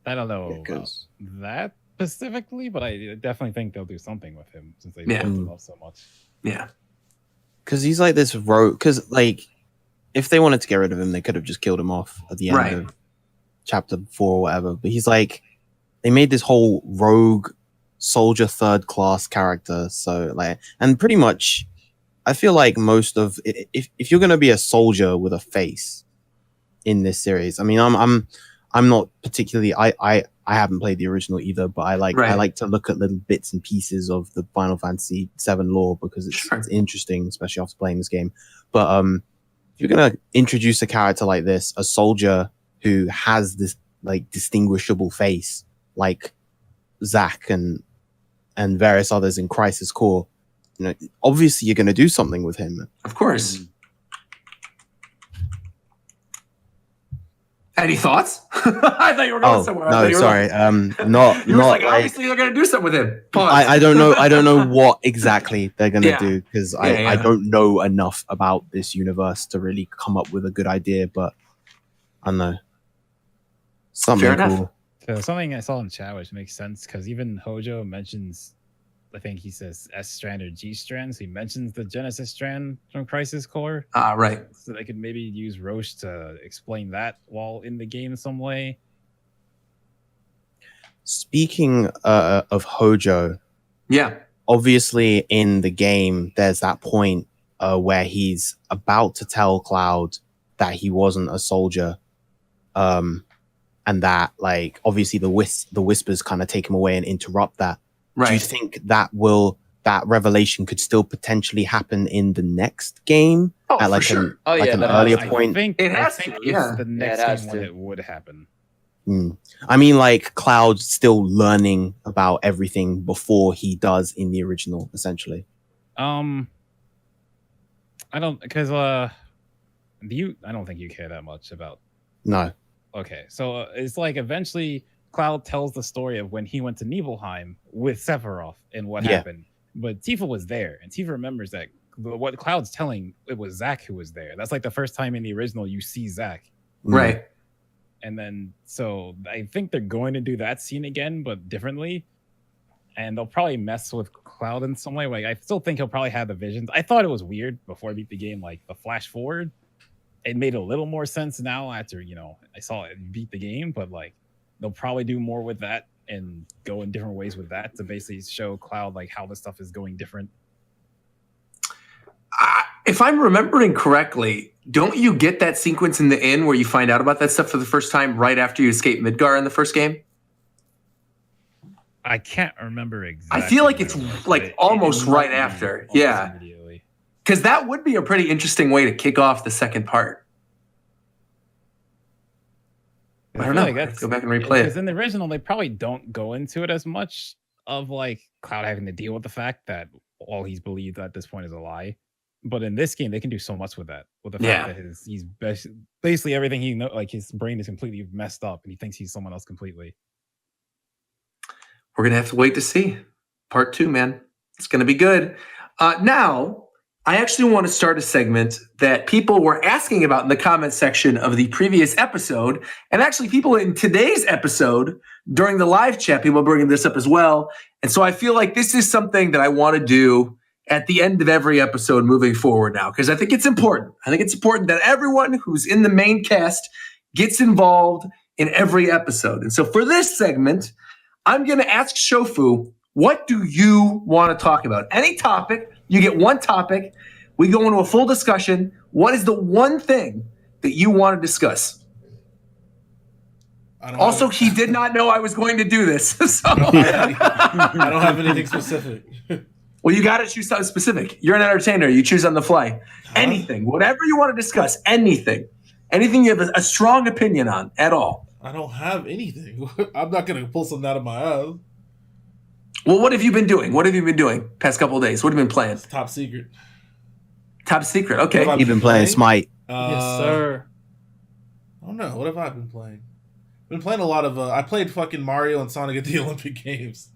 I don't know about that specifically, but I definitely think they'll do something with him since they built him up so much. Yeah. Because he's like this rogue. Because, if they wanted to get rid of him, they could have just killed him off at the end of chapter 4 or whatever. But he's they made this whole rogue soldier third class character. So, and pretty much, I feel like most of if you're going to be a soldier with a face in this series, I mean, I'm not particularly. I haven't played the original either, but I like to look at little bits and pieces of the Final Fantasy VII lore because it's interesting, especially after playing this game. But if you're gonna introduce a character like this, a soldier who has this distinguishable face, like Zack and various others in Crisis Core, obviously you're gonna do something with him. Of course. Any thoughts? I thought you were going somewhere. No, sorry. Not. You were obviously they're going to do something with him. Pause. I don't know. I don't know what exactly they're going to do because I don't know enough about this universe to really come up with a good idea. But I don't know. Something cool. So something I saw in chat which makes sense because even Hojo mentions, I think he says S strand or G strand. So he mentions the Genesis strand from Crisis Core. Right. So they could maybe use Roche to explain that while in the game in some way. Speaking of Hojo, obviously in the game there's that point where he's about to tell Cloud that he wasn't a soldier, and and that like obviously the whispers kind of take him away and interrupt that. Right. Do you think that revelation could still potentially happen in the next game at like an earlier point? I think it's the next game when it would happen. I mean, like Cloud's still learning about everything before he does in the original, essentially. I don't think you care that much about. No. Okay, so it's like eventually Cloud tells the story of when he went to Nibelheim with Sephiroth and what happened. But Tifa was there, and Tifa remembers that what Cloud's telling, it was Zack who was there. That's like the first time in the original you see Zack. Right. And then, so I think they're going to do that scene again, but differently. And they'll probably mess with Cloud in some way. Like, I still think he'll probably have the visions. I thought it was weird before I beat the game, like the flash forward. It made a little more sense now after, I saw it beat the game, but like, they'll probably do more with that and go in different ways with that to basically show Cloud like how the stuff is going different. If I'm remembering correctly, don't you get that sequence in the inn where you find out about that stuff for the first time right after you escape Midgar in the first game? I can't remember exactly. I feel like it's like almost right after. Yeah. Because that would be a pretty interesting way to kick off the second part. I don't know. Like go back and replay it. Because in the original, they probably don't go into it as much of like Cloud having to deal with the fact that all he's believed at this point is a lie. But in this game, they can do so much with that. With the fact that he's basically everything he knows, like his brain is completely messed up and he thinks he's someone else completely. We're going to have to wait to see. Part 2, man. It's going to be good. Now, I actually want to start a segment that people were asking about in the comment section of the previous episode. And actually, people in today's episode, during the live chat, people are bringing this up as well. And so I feel like this is something that I want to do at the end of every episode moving forward now, because I think it's important. I think it's important that everyone who's in the main cast gets involved in every episode. And so for this segment, I'm going to ask Shofu, what do you want to talk about? Any topic, you get one topic. We go into a full discussion. What is the one thing that you want to discuss? Also, he did not know I was going to do this. So. I don't have anything specific. Well, you got to choose something specific. You're an entertainer. You choose on the fly. Anything, whatever you want to discuss, anything. Anything you have a strong opinion on at all. I don't have anything. I'm not going to pull something out of my ass. Well, what have you been doing? What have you been doing past couple of days? What have you been playing? It's top secret. Top secret. Okay. You've been playing Smite. Yes, sir. I don't know. What have I been playing? I've been playing a lot of... I played fucking Mario and Sonic at the Olympic Games.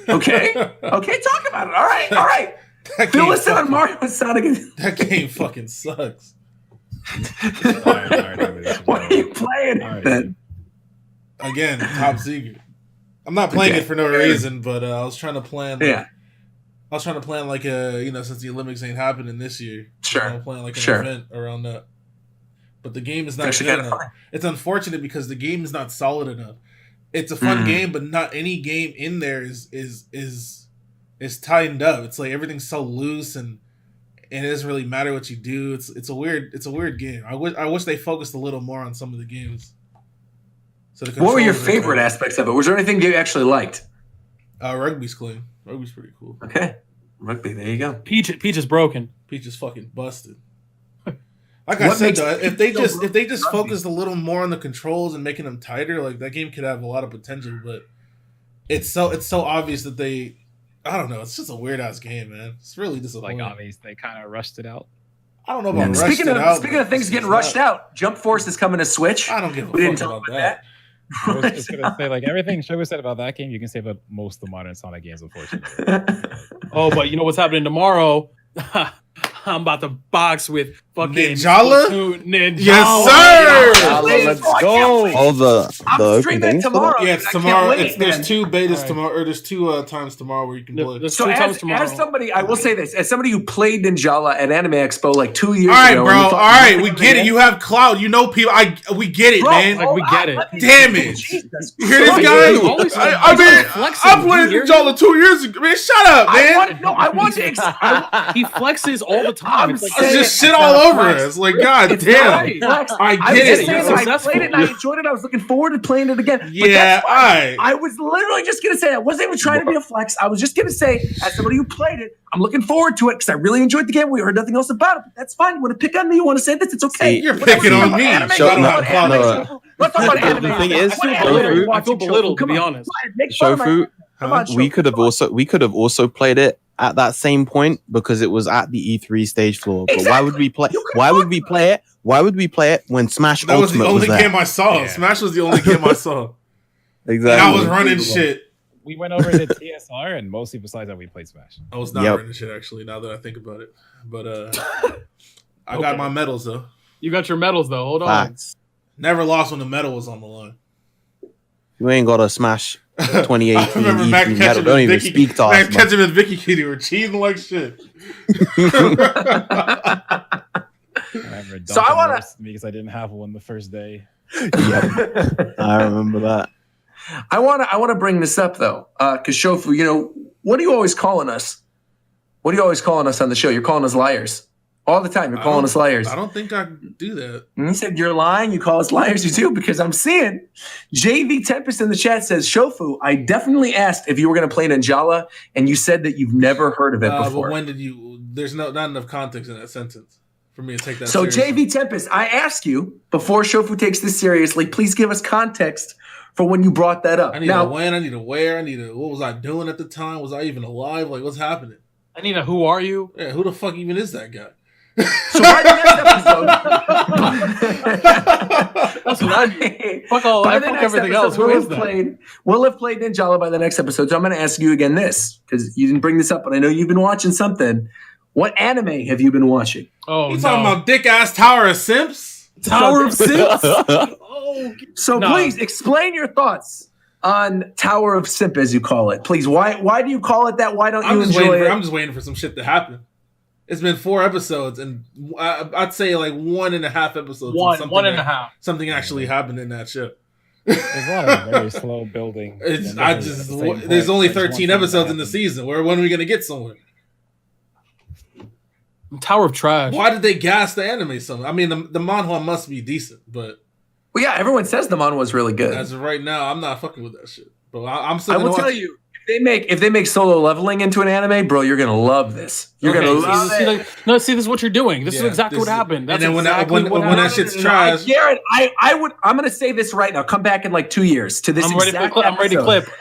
Okay. Okay, talk about it. All right. Fill us in on Mario and Sonic. That game fucking sucks. What are you playing then? Again, top secret. I'm not playing it for no reason, but I was trying to plan. I was trying to plan like a, since the Olympics ain't happening this year. Sure. I'm playing like an event around that. But the game is not good enough. It's unfortunate because the game is not solid enough. It's a fun game, but not any game in there is tightened up. It's like everything's so loose and it doesn't really matter what you do. It's a weird game. I wish they focused a little more on some of the games. So what were your favorite aspects of it? Was there anything you actually liked? Rugby's clean. Rugby's pretty cool. Okay, rugby. There you go. Peach is broken. Peach is fucking busted. Like I said, though, if they just focused a little more on the controls and making them tighter, like that game could have a lot of potential. But it's so obvious that they, I don't know. It's just a weird ass game, man. It's really disappointing. Like obvious, they kind of rushed it out. I don't know about rushed it out. Speaking of things getting rushed out, Jump Force is coming to Switch. I don't give a fuck about that. I was just gonna say, like everything Shogo said about that game, you can say about most of the modern Sonic games, unfortunately. But you know what's happening tomorrow? I'm about to box with fucking Ninjala. Ninjala. Yes, sir. Ninjala, let's go. All the I'm streaming tomorrow. Yeah, it's tomorrow. There's 2 betas tomorrow, or there's 2 times tomorrow where you can play. There's So 2 times tomorrow. as somebody, I will say this: as somebody who played Ninjala at Anime Expo like 2 years All right, ago, bro. All right, we get it. You have clout. You know people. We get it, man. Like we get it. Damn it! You hear this guy? I played Ninjala 2 years ago. Man, shut up, man. I want to. He flexes all the time. It's just shit all over us. Like, god damn. I get it. I played it and I enjoyed it. I was looking forward to playing it again. Yeah, I was literally just gonna say, I wasn't even trying to be a flex. I was just gonna say, as somebody who played it, I'm looking forward to it because I really enjoyed the game. We heard nothing else about it. But that's fine. You want to pick on me? You want to say this? It's okay. You're picking on me. Let's talk about anime. The thing is, I feel belittled, to be honest. Shofu, we could have also played it at that same point because it was at the E3 stage floor. But why would we play? Why would we play it? Why would we play it when Smash Ultimate was there? That was the only game I saw. Yeah. Smash was the only game I saw. Exactly. And I was running shit. We went over to TSR, and mostly besides that, we played Smash. I was not running shit, actually, now that I think about it. But I got my medals, though. You got your medals, though. Hold on. Never lost when the medal was on the line. You ain't got a Smash 2018 I remember Mac E3 medal. Don't even speak to us. Mac Ketchum and Vicky Kitty were cheating like shit. So I want to, because I didn't have one the first day. Yep, I remember that. I want to bring this up though, because Shofu, you know, what are you always calling us? What are you always calling us on the show? You're calling us liars all the time. You're calling us liars. I don't think I do that. And you said you're lying. You call us liars. You do, because I'm seeing JV Tempest in the chat says, Shofu, I definitely asked if you were going to play Ninjala, and you said that you've never heard of it before. But when did you? There's not enough context in that sentence for me to take that. So seriously. JV Tempest, I ask you before Shofu takes this seriously, please give us context for when you brought that up. I need a when, I need a where, I need a what was I doing at the time? Was I even alive? Like, what's happening? I need a who are you? Yeah, who the fuck even is that guy? So by the next episode, that's what I mean. Fuck all. I fuck everything else. Who is that? We'll have played Ninjala by the next episode. So I'm going to ask you again this, because you didn't bring this up, but I know you've been watching something. What anime have you been watching? Oh, you talking about dick ass Tower of Simps? Tower of Simps? So please explain your thoughts on Tower of Simp, as you call it. Please, why do you call it that? Why don't you enjoy it? I'm just waiting for some shit to happen. It's been 4 episodes, and I'd say like 1.5 episodes. Something actually happened in that show. There's a lot of very slow building. There's only 13 episodes in the season. When are we gonna get somewhere? Tower of Trash. Why did they gas the anime so much? I mean, the manhwa must be decent, but well, yeah, everyone says the manhwa was really good. As of right now, I'm not fucking with that shit. But I'm still. I will tell you. If they make Solo Leveling into an anime, bro, you're gonna love this. You're gonna love it. See, this is what you're doing. This is exactly what happened. That's and then exactly when that shit's trash, Garrett, I'm gonna say this right now. Come back in like 2 years to this. I'm ready to clip.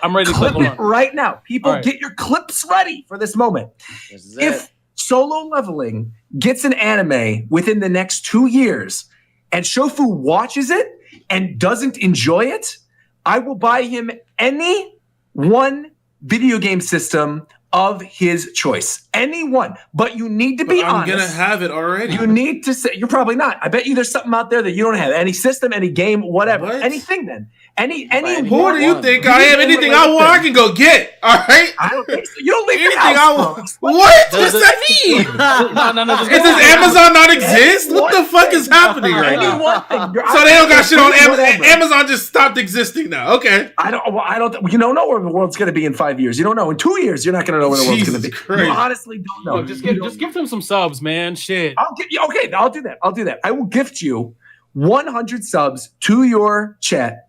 I'm ready to clip it right now. People, get your clips ready for this moment. If Solo Leveling gets an anime within the next 2 years, and Shofu watches it and doesn't enjoy it, I will buy him any one video game system of his choice. Anyone. But you need to be honest. I'm going to have it already. You need to say, you're probably not. I bet you there's something out there that you don't have. Any system, any game, whatever. What? Anything then. Any who do you think I am? Anything I want, I can go get. All right? I don't think so. You don't leave anything your house. I want. What does that mean? No. Does Amazon not exist? What the fuck is happening right now? So they don't got shit on Amazon. Amazon just stopped existing now. Okay. I don't. You don't know where the world's going to be in 5 years. You don't know. In 2 years, you're not going to know where the world's going to be. Christ. You honestly don't know. Look, just give them some subs, man. Shit. I'll do that. I will gift you 100 subs to your chat.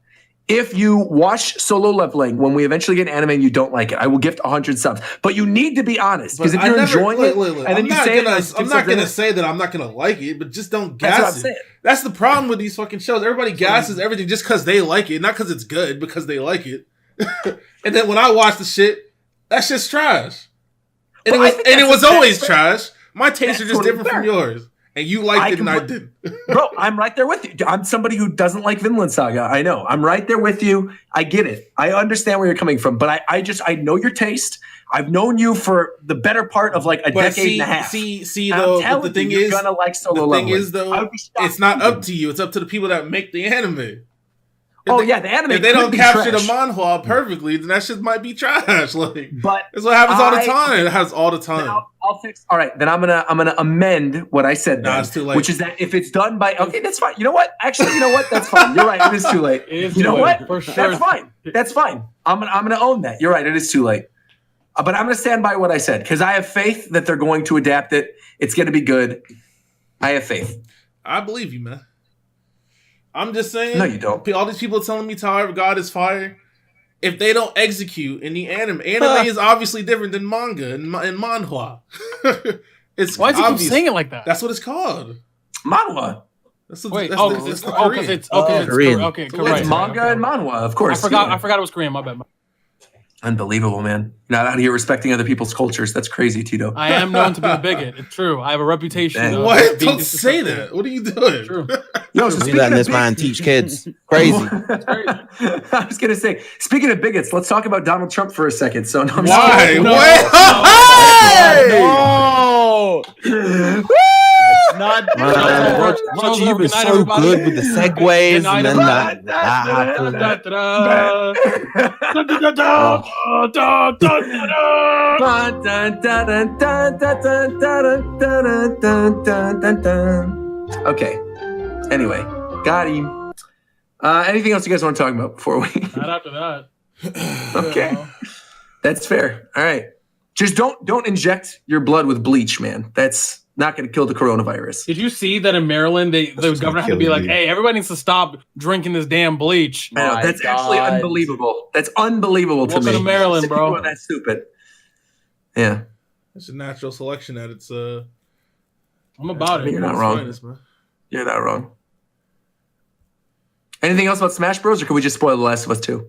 If you watch Solo Leveling when we eventually get an anime and you don't like it, I will gift 100 subs. But you need to be honest, because if you're enjoying it, and then you say I'm not gonna say that I'm not gonna like it, but just don't gas it. That's the problem with these fucking shows. Everybody gasses everything just because they like it, not because it's good, because they like it. And then when I watch the shit, that shit's trash. And it was always trash. My tastes are just different from yours. And you liked it and I didn't. Bro, I'm right there with you. I'm somebody who doesn't like Vinland Saga. I know. I'm right there with you. I get it. I understand where you're coming from. But I know your taste. I've known you for the better part of like a decade and a half. See though, the thing is, you're gonna like Solo Leveling. The thing is though, it's not up to you. It's up to the people that make the anime. The anime. If they don't capture the manhwa perfectly, then that shit might be trash. Like, but that's what happens all the time. It has all the time. I'll fix. All right, then I'm gonna amend what I said. No, it's too late. Which is that if it's done by that's fine. You know what? Actually, you know what? That's fine. You're right. It is too late. You know what? For sure. That's fine. That's fine. I'm gonna own that. You're right. It is too late. But I'm gonna stand by what I said because I have faith that they're going to adapt it. It's gonna be good. I have faith. I believe you, man. I'm just saying. No, you don't. All these people telling me Tower of God is fire. If they don't execute in the anime is obviously different than manga and manhwa. It's why do you keep saying it like that? That's what it's called. Manhwa. Because it's Korean. Okay, correct. It's manga and manhwa, of course. I forgot it was Korean. My bad. Unbelievable, man. Not out here respecting other people's cultures. That's crazy, Tito. I am known to be a bigot. It's true. I have a reputation. What? Don't say that. What are you doing? True. Yo, so we letting this man teach kids. Crazy. I was gonna say, speaking of bigots, let's talk about Donald Trump for a second. So no, why? No. Not Roche, you've been so good with the segues and then that. Okay. Anyway, got him. Anything else you guys want to talk about before we? Not after that. Okay, that's fair. All right, just don't inject your blood with bleach, man. That's not going to kill the coronavirus. Did you see that in Maryland, the governor had to be like, "Hey, everybody needs to stop drinking this damn bleach." I know, that's actually unbelievable. That's unbelievable to me. Welcome to Maryland, bro. That's stupid. Yeah, it's a natural selection at its. I'm about it. You're not wrong. You're not wrong. Anything else about Smash Bros, or can we just spoil The Last of Us 2?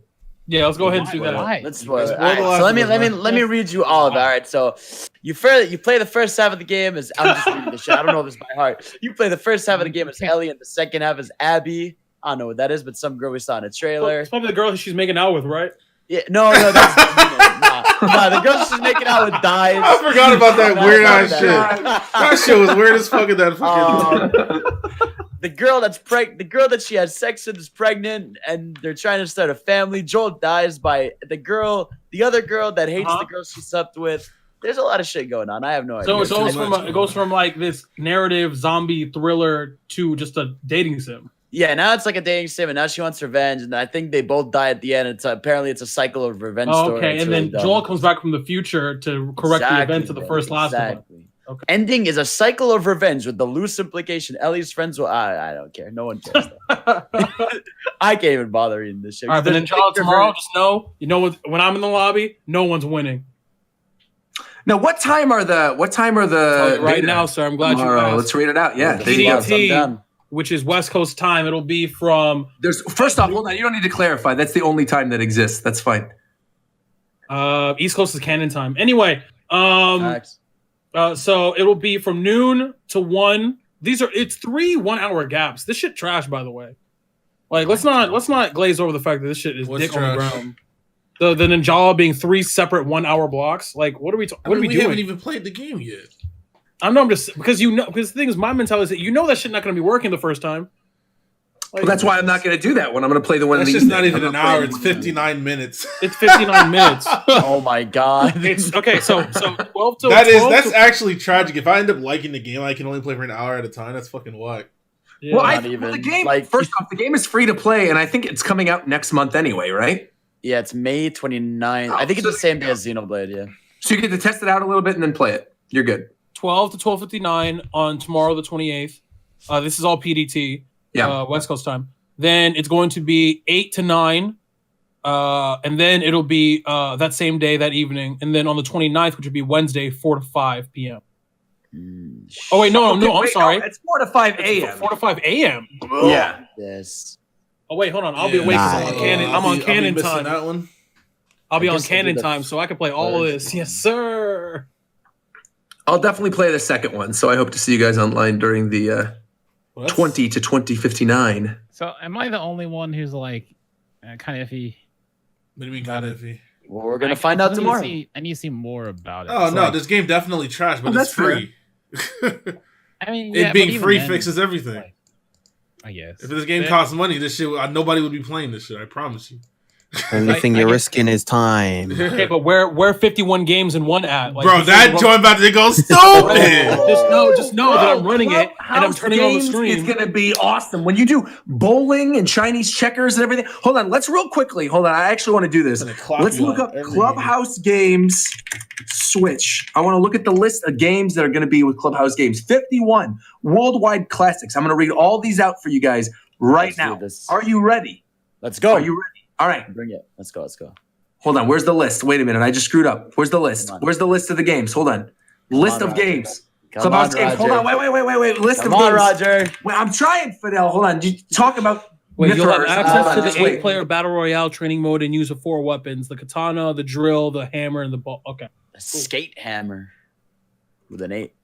Yeah, let's go ahead and do that. Let's spoil it. All right, so let me read you all of it. All right, so you play the first half of the game as I'm just reading the shit. I don't know this by heart. You play the first half of the game as Ellie, and the second half as Abby. I don't know what that is, but some girl we saw in a trailer. It's probably the girl she's making out with, right? Yeah, no, that's the girl she's making out with dies. I forgot about that weird ass shit. That shit was weird as fuck in that fucking. The girl that she had sex with is pregnant, and they're trying to start a family. Joel dies by the other girl that hates the girl she slept with. There's a lot of shit going on. I have no idea. So it goes from like this narrative zombie thriller to just a dating sim. Yeah, now it's like a dating sim, and now she wants revenge, and I think they both die at the end. Apparently it's a cycle of revenge story. Okay, and then Joel comes back from the future to correct the events of the first Last of Us. Okay. Ending is a cycle of revenge with the loose implication Ellie's friends will. I don't care. No one cares. I can't even bother reading this shit. All right, then Ninjala tomorrow, just know, when I'm in the lobby, no one's winning. Now, what time are the right now, sir? I'm glad you asked. Let's read it out. Yeah, PDT, which is West Coast time. It'll be from. First off, hold on. You don't need to clarify. That's the only time that exists. That's fine. East Coast is canon time. Anyway, so it'll be from noon to 1. It's 3 1-hour gaps. This shit trash, by the way. Like, let's not glaze over the fact that this shit is dick on the ground. The Ninjala being 3 separate 1-hour blocks. Like, what are we doing? We haven't even played the game yet. I know. Because the thing is, my mentality is that that shit not going to be working the first time. Like, well, that's why I'm not going to do that one. I'm going to play the one. That's just not even an hour. It's 59 minutes. It's 59 minutes. Oh my god! It's okay. So 12 to that's actually tragic. If I end up liking the game, I can only play for an hour at a time. That's fucking whack. Yeah, well, the game. First off, the game is free to play, and I think it's coming out next month anyway, right? Yeah, it's May 29th. I think it's the same day as Xenoblade. Yeah. So you get to test it out a little bit and then play it. You're good. 12 to 12:59 on tomorrow, the 28th. This is all PDT. Yeah. West Coast time. Then it's going to be 8 to 9. And then it'll be that same day, that evening. And then on the 29th, which would be Wednesday, 4 to 5 p.m. Oh, wait, no, I'm sorry. No, it's 4 to 5 a.m. 4 to 5 a.m. Yeah. Yes. Oh, wait, hold on. I'll be awake because I'm on canon time. That one. I'll be on canon time, so I can play all of this. Yes, sir. I'll definitely play the second one, so I hope to see you guys online during the 20 to 2059. So am I the only one who's like kind of iffy? What do you mean kind of iffy? Well, we're going to find out tomorrow. I need to see more about it. Oh, no, this game definitely trash, but it's free. I mean, it being free fixes everything. I guess. If this game costs money, this shit, nobody would be playing this shit, I promise you. Only thing you're risking is time. Okay, but where 51 games in one at? Like, bro, that joint about to go stupid. just know that I'm running it and I'm turning on the stream. It's gonna be awesome when you do bowling and Chinese checkers and everything. Hold on, let's real quickly. Hold on, I actually want to do this. Let's look up Clubhouse games Switch. I want to look at the list of games that are going to be with Clubhouse games. 51 worldwide classics. I'm going to read all these out for you guys right now. Are you ready? Let's go. Are you ready? All right. Bring it. Let's go. Hold on. Where's the list? Wait a minute. I just screwed up. Where's the list? Where's the list of the games? Hold on. List of games. Clubhouse games. Hold on. Wait. List of games. Come on, Roger. Wait, I'm trying, Fidel. Hold on. You talk about... Wait, you'll have access to the 8-player Battle Royale training mode and use of 4 weapons. The katana, the drill, the hammer, and the ball. Okay. A skate hammer with an 8.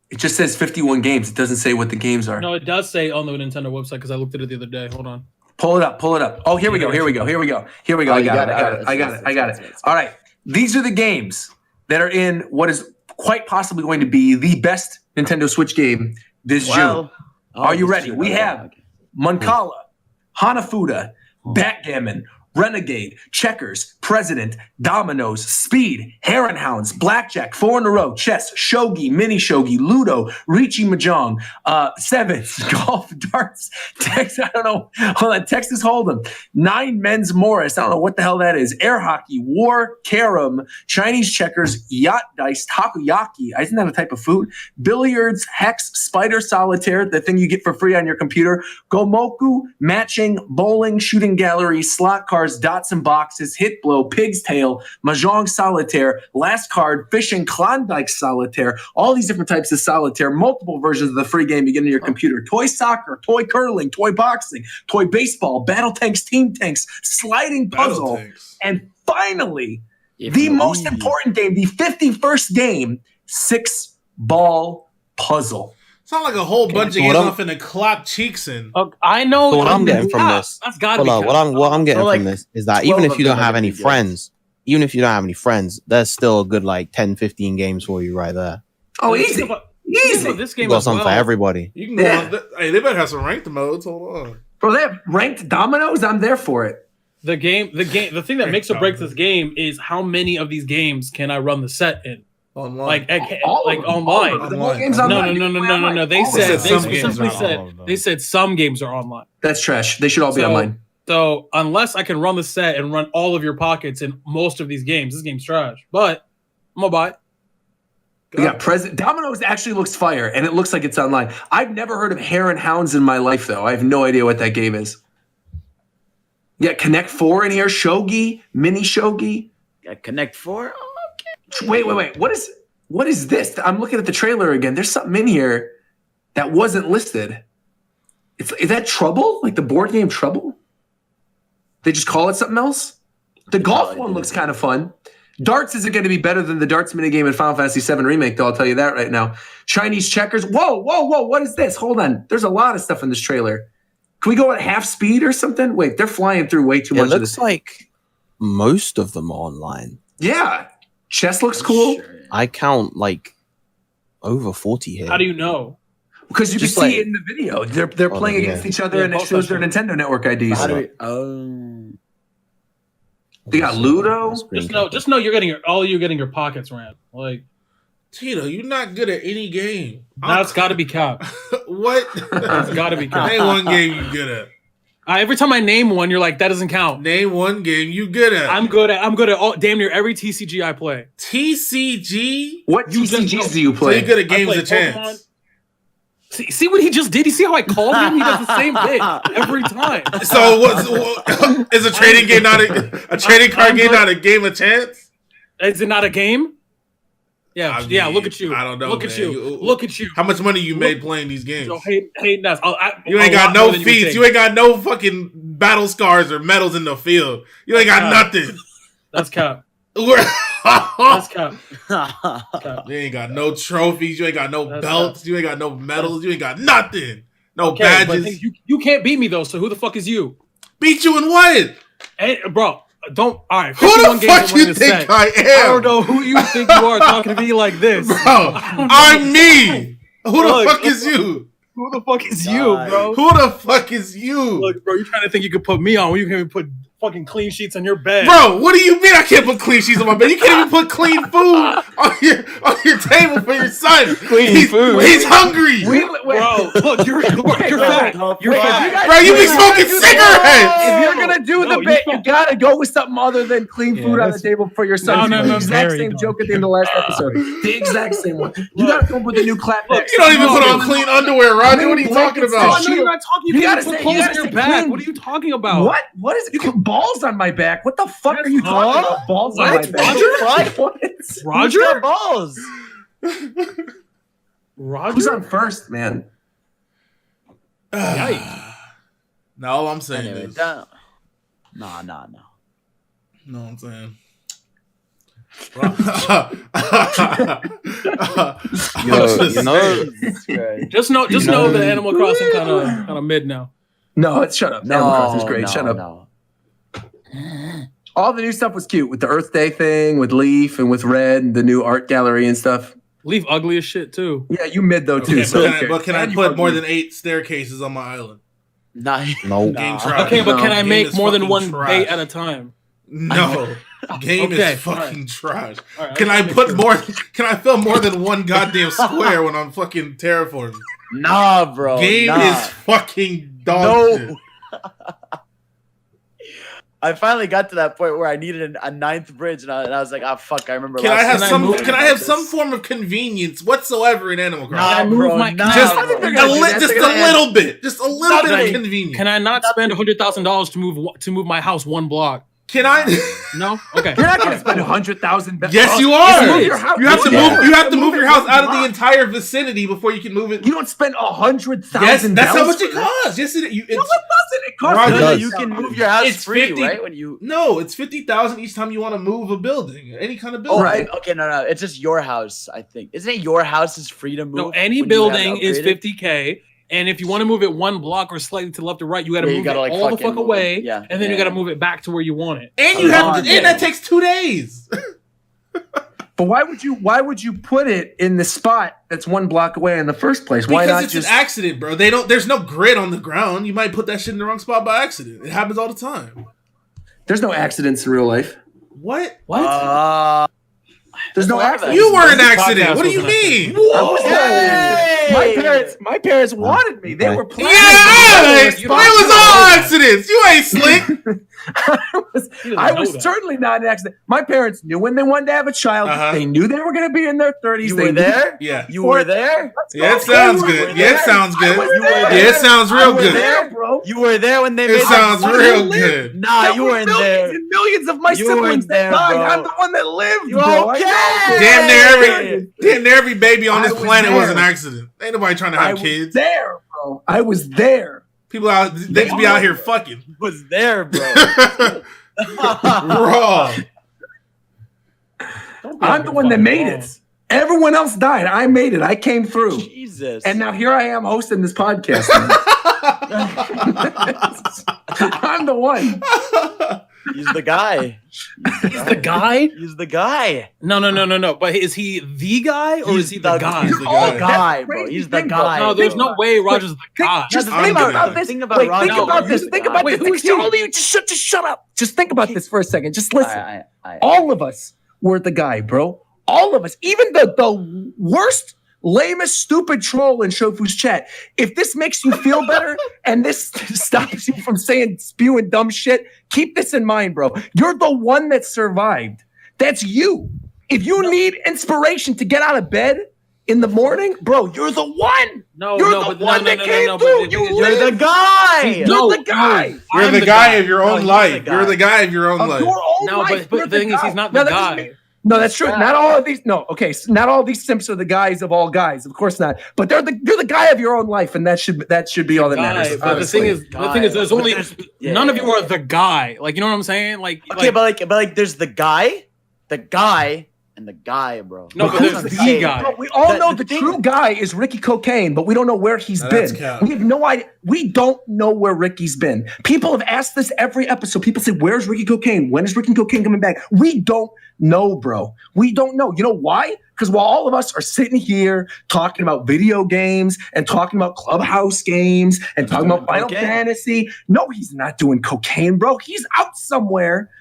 It just says 51 games. It doesn't say what the games are. No, it does say on the Nintendo website because I looked at it the other day. Hold on. Pull it up. Oh, here we go. I got it. All right. These are the games that are in what is quite possibly going to be the best Nintendo Switch game this June. Are you ready? We have Moncala, Hanafuda, Backgammon, Renegade, Checkers, President, Dominoes, Speed, Heron Hounds, Blackjack, 4 in a row, Chess, Shogi, Mini Shogi, Ludo, Riichi Mahjong, Sevens, Golf, Darts, Texas, I don't know, hold on, Texas Hold'em, 9 Men's Morris, I don't know what the hell that is, Air Hockey, War, Carom, Chinese Checkers, Yacht Dice, Takoyaki, isn't that a type of food? Billiards, Hex, Spider Solitaire, the thing you get for free on your computer, Gomoku, Matching, Bowling, Shooting Gallery, Slot Cards, Dots and Boxes, Hit Blow, Pig's Tail, Mahjong Solitaire, Last Card, Fishing, Klondike Solitaire, all these different types of solitaire, multiple versions of the free game you get in your computer, toy soccer, toy curling, toy boxing, toy baseball, battle tanks, team tanks, sliding puzzle, and finally, the most important game, the 51st game, 6-ball puzzle. Sound like a whole bunch of games off in the clock cheeks in. I know. So what I'm getting from this, that's gotta be what I'm getting from this is that even if you don't have any friends, there's still a good like 10, 15 games for you right there. Oh, easy. This game got something for everybody. You can go on hey, they better have some ranked modes. Hold on. Bro, they have ranked dominoes. I'm there for it. The thing that makes or breaks this game is how many of these games can I run the set in? Online. Online. No. They said some games are online. That's trash. They should all be online. So unless I can run the set and run all of your pockets in most of these games, this game's trash. But I'm gonna buy it. Dominoes actually looks fire, and it looks like it's online. I've never heard of Heron Hounds in my life, though. I have no idea what that game is. Yeah, Connect 4 in here, Shogi, Mini Shogi. Connect 4. Wait. What is this? I'm looking at the trailer again. There's something in here that wasn't listed. Is that Trouble? Like the board game Trouble? They just call it something else? The golf one looks kind of fun. Darts isn't going to be better than the darts minigame in Final Fantasy VII Remake, though. I'll tell you that right now. Chinese Checkers. Whoa. What is this? Hold on. There's a lot of stuff in this trailer. Can we go at half speed or something? Wait, they're flying through way too much of this. It looks like most of them are online. Yeah. Chess looks cool. Sure. I count like over 40 here. How do you know? Because you can see it in the video. They're playing against each other, and it shows their Nintendo Network IDs. They got Ludo. Just know you're getting your pockets ran. Like Tito, you're not good at any game. That's got to be cap. What? That's got to be cap. Name one game you good at. Every time I name one, you're like, that doesn't count. Name one game you good at. I'm good at damn near every TCG I play. TCG? What TCGs do you play? So you good at Games of Chance. See what he just did? You see how I called him? He does the same thing every time. So what is a trading game not a trading card game not a game of chance? Is it not a game? Yeah, look at you. I don't know. Look at you. How much money you made playing these games? So hate nuts. You ain't got no feats. You ain't got no fucking battle scars or medals in the field. You ain't got nothing. That's cap. That's cap. You ain't got no trophies. You ain't got no belts. You ain't got no medals. You ain't got nothing. No badges. You can't beat me though. So who the fuck is you? Beat you in what? Hey, bro. Don't. All right. Who the fuck you think I am? I don't know who you think you are talking to me like this. Bro, I'm me. Who the fuck is you? Who the fuck is you, bro? Who the fuck is you? Look, bro, you trying to think you could put me on when you can't even put fucking clean sheets on your bed. Bro, what do you mean I can't put clean sheets on my bed? You can't even put clean food on your table for your son. Food. He's hungry. Bro, look, you're fat. You're fat. Bro, you be smoking cigarettes. If you're gonna do the bit, you gotta go with something other than clean food on the table for your son. No, the exact same joke at the end of the last episode. The exact same one. You gotta come up with a new clap next. You don't even put on clean underwear, Roger. What are you talking about? You're not talking. You gotta put clothes on your back. What are you talking about? What is it? You put balls on my back. What the fuck are you talking about? Balls on my back. Roger? Who's got balls? Roger? Who's on first, man? Yikes. No, all I'm saying is... No. No, I'm saying... Just know that Animal Crossing kind of mid now. No, shut up. Animal Crossing's great. Shut up. All the new stuff was cute with the Earth Day thing, with Leaf and with Red, and the new art gallery and stuff. Leaf ugly as shit too. Yeah, you mid though too. But can I put more than 8 staircases on my island? No. Okay, but can I make more than one bait at a time? No. Game is fucking trash. Right, can I fill more than one goddamn square when I'm fucking terraforming? Nah, bro. Game is fucking dog shit. I finally got to that point where I needed a 9th bridge, and I was like, "Ah, fuck!" I remember. Can I have some form of convenience whatsoever in Animal Crossing? Just a little bit of convenience. Can I not spend $100,000 to move my house one block? Can I? No. Okay. You're not gonna spend $100,000. Yes, you are. You have to move your house out of the entire vicinity before you can move it. You don't spend $100,000. Yes, that's how much it costs. Yes, it doesn't. It costs. You can move your house free, right? No, it's $50,000 each time you want to move a building, any kind of building. Oh, right. Okay, no, it's just your house. I think isn't it your house is free to move? No, any building is $50K. And if you want to move it one block or slightly to the left or right, you got to move it all the fuck away, and then you got to move it back to where you want it. And that takks 2 days. But why would you put it in the spot that's one block away in the first place? Why because not it's an accident, bro. There's no grid on the ground. You might put that shit in the wrong spot by accident. It happens all the time. There's no accidents in real life. What? There's no accident. You were an accident. What do you mean? My parents wanted me. They were planning. Yeah, it was all accidents. You ain't slick. I was certainly not an accident. My parents knew when they wanted to have a child. They knew they were going to be in their 30s. You were there? Yeah. You were there? Yeah, it sounds good. Yeah, it sounds good. Yeah, it sounds real good. There, bro. You were there when they made it sounds real good. Nah, you weren't there. Millions of my siblings that died. I'm the one that lived, bro. Okay. Damn near every baby on this planet was an accident. Ain't nobody trying to have kids. There, bro. I was there. People they be out here fucking. Was there, bro. Raw. I'm the one that made it. Everyone else died. I made it. I came through. Jesus. And now here I am hosting this podcast. I'm the one. He's the guy. He's the guy? He's the guy. No. But is he the guy or is he the guy? He's the guy, bro. He's the guy. No, there's no way Roger's the guy. Just think about this. Think about this. Think about this. Just shut up. Just think about this for a second. Just listen. All of us were the guy, bro. All of us. Even the worst, lamest, stupid troll in Shofu's chat. If this makes you feel better and this stops you from spewing dumb shit, keep this in mind, bro. You're the one that survived. That's you. If you need inspiration to get out of bed in the morning, bro, you're the one. You're the one that came through. You're the guy. You're the guy. You're the guy of your own life. You're the guy of your own life. No, but the thing is, he's not the guy. No, that's true. Not all of these. No, okay. Not all these simps are the guys of all guys. Of course not. But you're the guy of your own life, and that should be all that matters. But the thing is, there's only none of you are the guy. Like, you know what I'm saying? Like, okay, but there's the guy, and the guy, bro. No, but there's the guy. Bro, we all know the true guy is Ricky Cocaine, but we don't know where he's been. We have no idea. We don't know where Ricky's been. People have asked this every episode. People say, where's Ricky Cocaine? When is Ricky Cocaine coming back? We don't know, bro. We don't know. You know why? Because while all of us are sitting here talking about video games and talking about Clubhouse games and talking about Final Fantasy, no, he's not doing cocaine, bro. He's out somewhere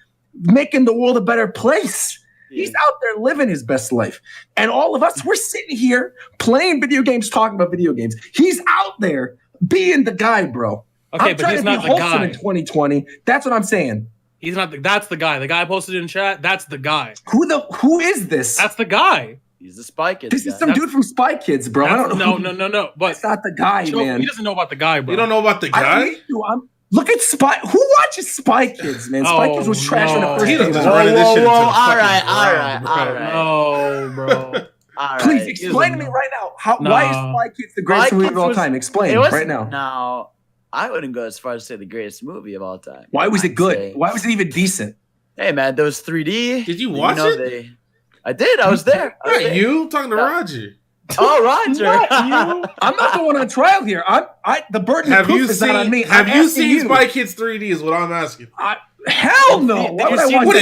making the world a better place. He's out there living his best life. And all of us, we're sitting here playing video games, talking about video games. He's out there being the guy, bro. Okay, but he's not the guy. In 2020. That's what I'm saying. He's not. That's the guy. The guy posted in chat. That's the guy. Who is this? That's the guy. He's the Spy Kids. This is some dude from Spy Kids, bro. I don't know. No. But it's not the guy, man. He doesn't know about the guy, bro. You don't know about the guy? Look at Spy. Who watches Spy Kids, man? Spy Kids was trash when it first came out. Whoa, all right. No, bro. Please explain to me right now. Why is Spy Kids the greatest movie of all time? Explain right now. No, I wouldn't go as far as to say the greatest movie of all time. Why was it good? Why was it even decent? Hey, man, there was 3D. Did you watch it? I did. I was there. You talking to Roger? Oh, Roger. I'm not the one on trial here. The burden of proof is not on me. Have you seen Spy Kids 3D is what I'm asking. Hell no. What is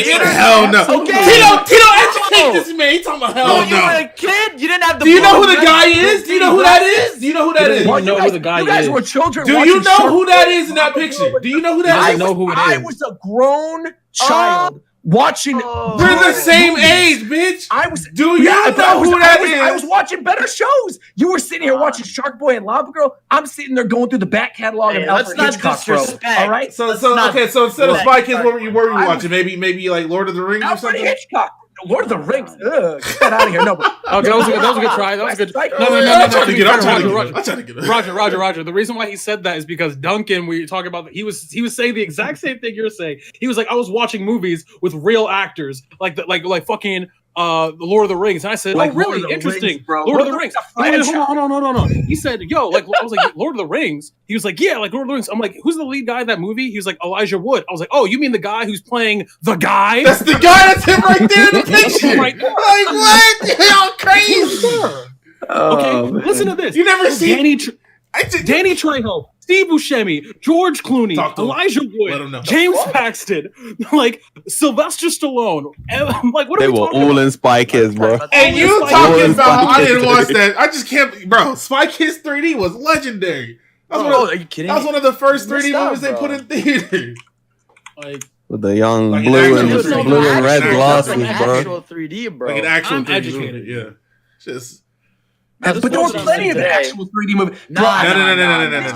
hell no? Tito, educate this man. He talking about hell no. You were a kid. You didn't have the. Do you know who the guy is? Do you know who that is? Do you know who that is? You know who the guy is. You guys were children. Do you know who that is in that picture? Do you know who that is? I know who it is. I was a grown child. Watching, we're the same age, bitch. Do you know who that is? I was watching better shows. You were sitting here watching Shark Boy and Lava Girl. I'm sitting there going through the back catalog of Alfred Hitchcock, bro. All right. So instead of Spy Kids, what were you watching? Maybe like Lord of the Rings or something. Hitchcock. Lord of the Rings. Ugh, get that out of here. No. Okay, that was a good try. That was a good. No. I'm trying to get it. Roger. The reason why he said that is because Duncan, we talking about, he was saying the exact same thing you're saying. He was like, I was watching movies with real actors, like fucking the Lord of the Rings, and I said, like, really interesting, bro. Lord of the Rings. Hold on. He said, yo, like, I was like, Lord of the Rings. He was like, yeah, like Lord of the Rings. I'm like, who's the lead guy in that movie? He was like, Elijah Wood. I was like, oh, you mean the guy who's playing the guy? That's the guy. That's him right there in the picture. Right there. Like, what? Y'all crazy. Okay, listen to this. You never seen Danny Trejo, Steve Buscemi, George Clooney, Elijah Wood, James Paxton, like Sylvester Stallone. And, like, what are we talking about? They were all in Spy Kids, bro. And you talking about I didn't watch that. I just can't, bro. Spy Kids 3D was legendary. Are you kidding? That was one of the first 3D movies they put in theaters. Like, with the young blue and red glasses, bro. Actual 3D, bro. Like an actual 3D educated. movie, yeah. Just. But there was plenty of actual 3D movies. No.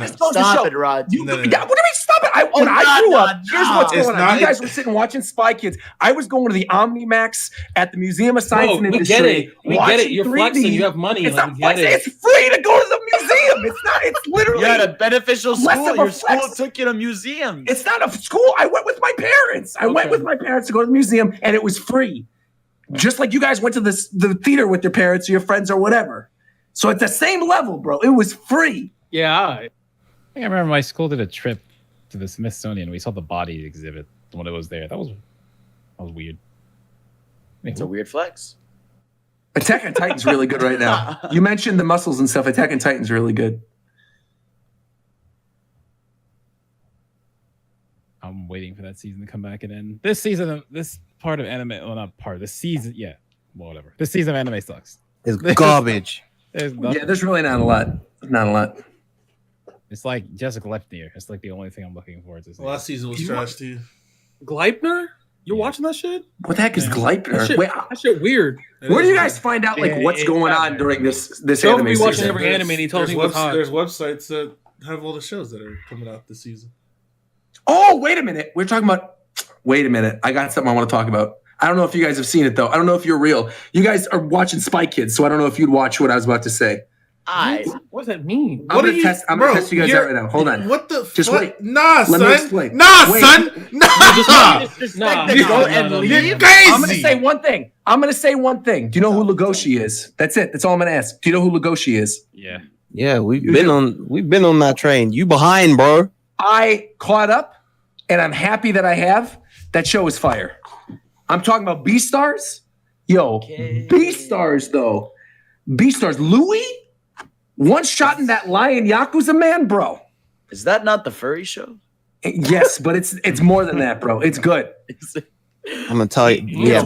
Stop it, Rod. What do you mean stop it? When I grew up, here's what's going on. You guys were sitting watching Spy Kids. I was going to the Omnimax at the Museum of Science and Industry. We get it. You're 3D. Flexing. You have money. It's not flexing. It's free to go to the museum. It's not. It's literally. You had a beneficial school. Your school took you to museums. It's not a school. I went with my parents. I went with my parents to go to the museum, and it was free. Just like you guys went to the theater with your parents or your friends or whatever. So at the same level, bro, it was free. Yeah. I think I remember my school did a trip to the Smithsonian. We saw the body exhibit when it was there. That was weird. It's a weird flex. Attack on Titan's really good right now. You mentioned the muscles and stuff. Attack on Titan's really good. I'm waiting for that season to come back and end. This season, this part of anime, well, not part. This season, yeah, well, whatever. This season of anime sucks. It's garbage. There's really not a lot. Not a lot. It's like Jessica left here. It's like the only thing I'm looking forward to. Last season was trash too. Gleipnir? You're watching that shit? What the heck is Gleipnir? That shit weird. Where do you guys find out like what's going on during this anime season? Watching every anime and he tells me what's hot. There's websites that have all the shows that are coming out this season. Oh, wait a minute. Wait a minute. I got something I want to talk about. I don't know if you guys have seen it, though. I don't know if you're real. You guys are watching Spy Kids, so I don't know if you'd watch what I was about to say. What does that mean? I'm going to test you guys out right now. Hold on. What the Just fuck? wait. Nah, Let son. me explain. Nah, wait. Son. Nah. You're crazy. I'm going to say one thing. Do you know who Legoshi is? That's it. That's all I'm going to ask. Do you know who Legoshi is? Yeah. Yeah, we've been on that train. You behind, bro. I caught up, and I'm happy that I have. That show is fire. I'm talking about Beastars. Yo, B-Stars though. B-Stars. Louis? One shot in that lion Yakuza man, bro. Is that not the furry show? Yes, but it's more than that, bro. It's good. I'm gonna tell you. Yeah,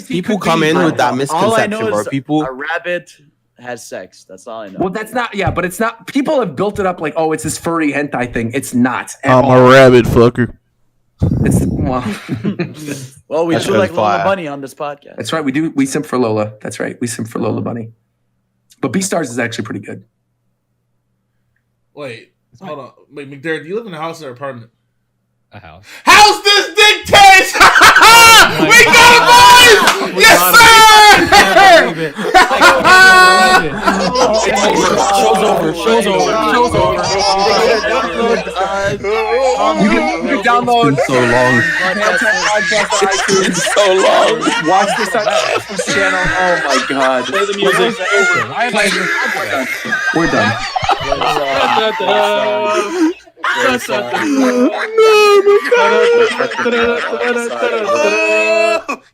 people come in with that misconception, bro. People, a rabbit has sex. That's all I know. Well, that's not. Yeah, but it's not. People have built it up like, oh, it's this furry hentai thing. It's not. I'm a rabbit fucker. It's well, we do like Lola Bunny on this podcast. That's right. We do. We simp for Lola. That's right. We simp for Lola Bunny. But B-Stars is actually pretty good. Wait, hold on. Wait, McDareth, do you live in a house or apartment? A house. House this dictates! We got it, boys! Yes, sir! Show's over. You can download so long. It's so long. Watch this on the channel. Oh my god. Play the music. We're done.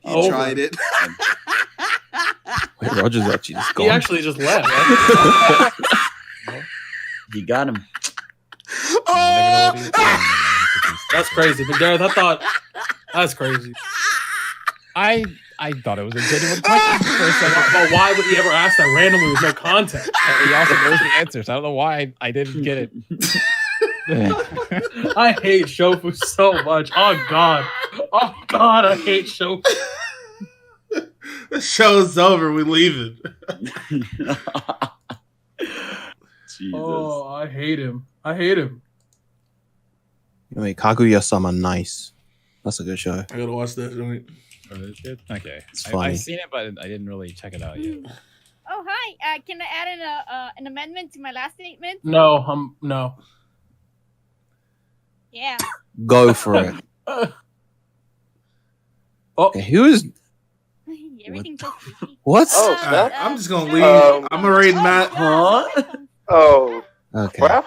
He tried it. Wait, Roger's actually just gone. He actually just left. You got him. That's crazy. McDareth, I thought that's crazy. I thought it was a genuine question for a second. But why would he ever ask that randomly with no context? He also knows the answers. I don't know why I didn't get it. I hate Shofu so much. Oh god, I hate Shofu. The show's over. We leaving. Oh, I hate him. Wait, Kaguya-sama, nice. That's a good show. I gotta watch that joint. Okay, it's funny. I've seen it, but I didn't really check it out yet. Oh hi, can I add an amendment to my last statement? No, no. Yeah. Go for it. Okay, who is? Everything's so creepy. What? I'm just gonna leave. I'm gonna raid Matt. Huh? Oh. Okay. Well,